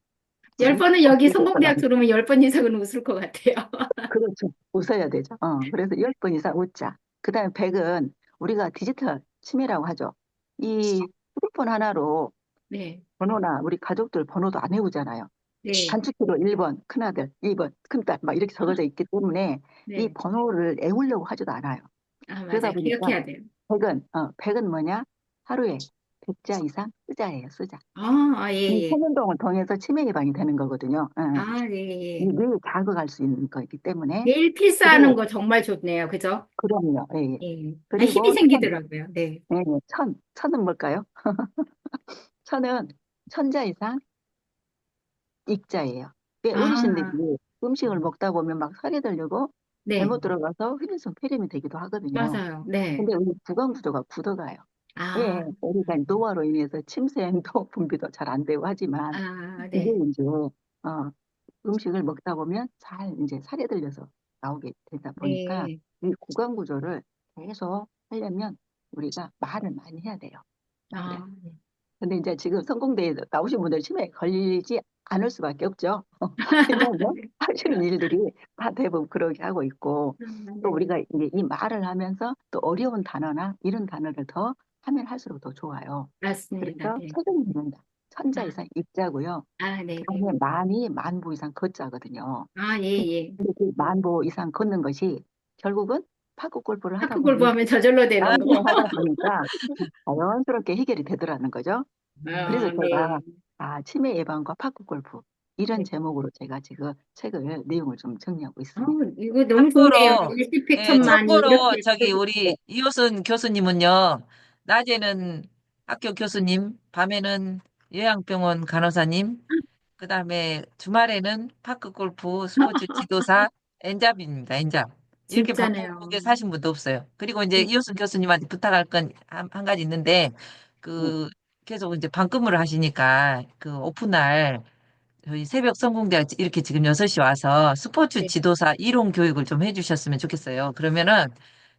열 이 번은 여기 억지로 성공대학 들어오면 10번 이상은 웃을 것 같아요. 그렇죠. 웃어야 되죠. 그래서 10번 이상 웃자. 그 다음에 100은 우리가 디지털 치매라고 하죠. 이 휴대폰 하나로 네, 번호나 우리 가족들 번호도 안 외우잖아요. 네, 단축키로 1번 큰아들, 2번 큰딸 막 이렇게 적어져 있기 때문에 이 네. 번호를 외우려고 하지도 않아요. 그러다 맞아요. 보니까 기억해야 돼요. 100은 뭐냐? 하루에 100자 이상 쓰자예요, 쓰자. 이 예, 예. 손운동을 통해서 치매 예방이 되는 거거든요. 네, 이 예. 뇌에 자극할 수 있는 거이기 때문에 매일 필사하는 그리고 거 정말 좋네요. 그죠? 그럼요. 예, 예. 예. 힘이 그리고 생기더라고요. 네, 천은 뭘까요? 천은 천자 이상 익자예요. 왜 어르신들이 아, 음식을 먹다 보면 막 살이 들려고 네, 잘못 들어가서 흡인성 폐렴이 되기도 하거든요. 맞아요. 네. 근데 우리 구강 구조가 굳어가요. 왜 아, 우리가 노화로 인해서 침샘도 분비도 잘 안 되고 하지만 이게 네. 이제 음식을 먹다 보면 잘 이제 살이 들려서 나오게 되다 보니까 네. 이 구강 구조를 계속 하려면 우리가 말을 많이 해야 돼요. 그래. 네. 근데 이제 지금 성공대에 나오신 분들 치매에 걸리지 않을 수밖에 없죠. 왜냐하면 하시는 일들이 다 대부분 그러게 하고 있고 또 네. 우리가 이제 이 말을 하면서 또 어려운 단어나 이런 단어를 더 하면 할수록 더 좋아요. 맞습니다. 그래서 네. 책을 읽는다. 천자 아, 이상 읽자고요. 네, 네. 그다음에 만이 만보 이상 걷자거든요. 예, 예. 근데 그 만보 이상 걷는 것이 결국은 파크 골프를 하다 파크 보니 골프하면 저절로 되는 거. 하다 보니까 자연스럽게 해결이 되더라는 거죠. 그래서 제가 네. 치매 예방과 파크 골프 이런 네. 제목으로 제가 지금 책을 내용을 좀 정리하고 아, 있습니다. 이거 너무 좋네요. 참고로, 예, 일시백천만이 참고로, 이렇게 저기, 써주시고. 우리 이호순 교수님은요, 낮에는 학교 교수님, 밤에는 요양병원 간호사님, 그 다음에 주말에는 파크 골프 스포츠 지도사, 엔잡입니다, 엔잡. 이렇게 진짜네요. 바쁘게 사신 분도 없어요. 그리고 이제 진- 이호순 교수님한테 부탁할 건 한 가지 있는데, 네, 그, 계속 이제 방금을 하시니까, 그 오픈날, 저희 새벽 성공대가 이렇게 지금 6시 와서 스포츠 네. 지도사 이론 교육을 좀 해주셨으면 좋겠어요. 그러면은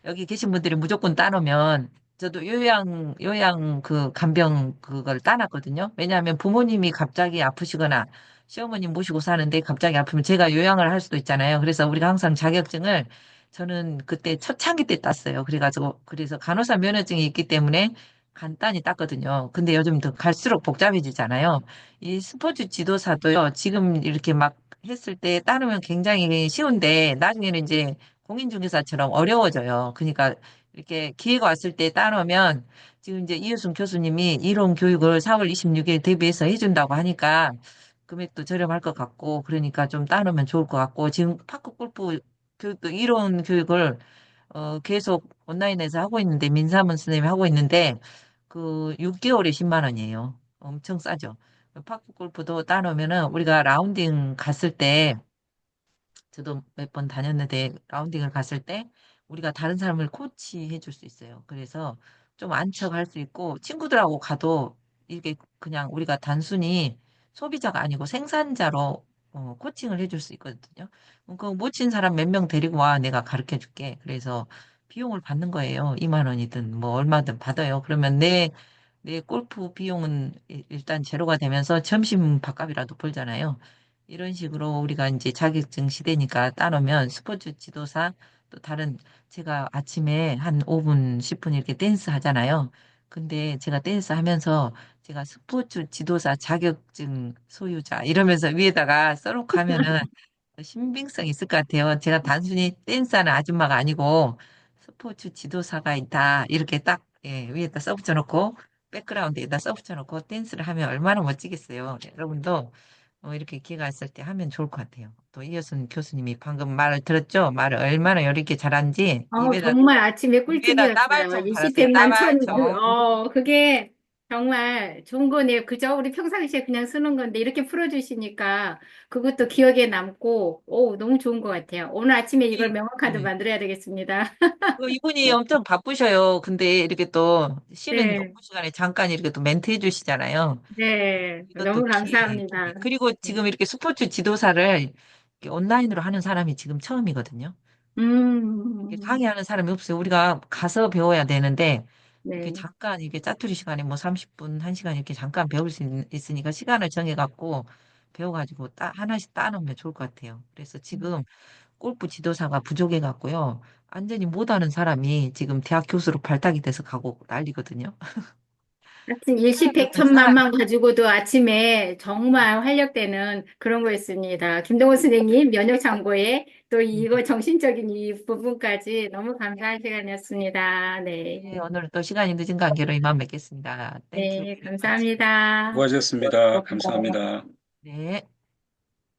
여기 계신 분들이 무조건 따놓으면 저도 요양 그 간병 그걸 따놨거든요. 왜냐하면 부모님이 갑자기 아프시거나 시어머님 모시고 사는데 갑자기 아프면 제가 요양을 할 수도 있잖아요. 그래서 우리가 항상 자격증을 저는 그때 초창기 때 땄어요. 그래서 간호사 면허증이 있기 때문에 간단히 땄거든요. 근데 요즘 더 갈수록 복잡해지잖아요. 이 스포츠 지도사도요, 지금 이렇게 막 했을 때 따르면 굉장히 쉬운데, 나중에는 이제 공인중개사처럼 어려워져요. 그러니까 이렇게 기회가 왔을 때 따놓으면, 지금 이제 이효순 교수님이 이론 교육을 4월 26일 대비해서 해준다고 하니까, 금액도 저렴할 것 같고, 그러니까 좀 따놓으면 좋을 것 같고, 지금 파크 골프 교육도 이론 교육을 계속 온라인에서 하고 있는데, 민사문 선생님이 하고 있는데, 그 6개월에 10만 원이에요. 엄청 싸죠. 파크 골프도 따놓으면은 우리가 라운딩 갔을 때, 저도 몇 번 다녔는데, 라운딩을 갔을 때, 우리가 다른 사람을 코치해 줄 수 있어요. 그래서 좀 안척할 수 있고, 친구들하고 가도 이게 그냥 우리가 단순히 소비자가 아니고 생산자로 코칭을 해줄 수 있거든요. 그 못 친 사람 몇 명 데리고 와. 내가 가르쳐 줄게. 그래서 비용을 받는 거예요. 2만 원이든 뭐 얼마든 받아요. 그러면 내 골프 비용은 일단 제로가 되면서 점심 밥값이라도 벌잖아요. 이런 식으로 우리가 이제 자격증 시대니까 따놓으면 스포츠 지도사 또 다른 제가 아침에 한 5분, 10분 이렇게 댄스 하잖아요. 근데 제가 댄스 하면서 제가 스포츠 지도사 자격증 소유자 이러면서 위에다가 써놓고 하면은 신빙성이 있을 것 같아요. 제가 단순히 댄스하는 아줌마가 아니고 스포츠 지도사가 있다. 이렇게 딱 예, 위에다 써붙여 놓고 백그라운드에다 써붙여 놓고 댄스를 하면 얼마나 멋지겠어요. 여러분도 이렇게 기회가 있을 때 하면 좋을 것 같아요. 또 이효순 교수님이 방금 말을 들었죠? 말을 얼마나 이렇게 잘하는지 정말 아침에 입에다 따발 꿀팁이었어요. 좀 이 바르세요. 시댁 따발 남편, 좀. 그게 정말 좋은 거네요. 그죠? 우리 평상시에 그냥 쓰는 건데 이렇게 풀어주시니까 그것도 기억에 남고, 너무 좋은 것 같아요. 오늘 아침에 이걸 이- 메모카드 네. 만들어야 되겠습니다. 이분이 엄청 바쁘셔요. 근데 이렇게 또 쉬는 네, 업무 시간에 잠깐 이렇게 또 멘트 해주시잖아요. 네. 이것도 너무 기회. 감사합니다. 그리고 네. 지금 이렇게 스포츠 지도사를 이렇게 온라인으로 하는 사람이 지금 처음이거든요. 이렇게 음, 강의하는 사람이 없어요. 우리가 가서 배워야 되는데 이렇게 네. 잠깐 이게 짜투리 시간에 뭐 30분, 1시간 이렇게 잠깐 배울 수 있으니까 시간을 정해갖고 배워가지고 하나씩 따놓으면 좋을 것 같아요. 그래서 지금 골프 지도사가 부족해갖고요. 완전히 못하는 사람이 지금 대학 교수로 발탁이 돼서 가고 난리거든요. 하여튼 사람이 사람, 일시백천만만 가지고도 아침에 정말 활력되는 그런 거였습니다. 김동훈 선생님 면역 창고에 또 이거 정신적인 이 부분까지 너무 감사한 시간이었습니다. 네. 네, 오늘 또 시간이 늦은 관계로 이만 뵙겠습니다. 땡큐 네, very much. 감사합니다. 수고하셨습니다. 감사합니다. 네.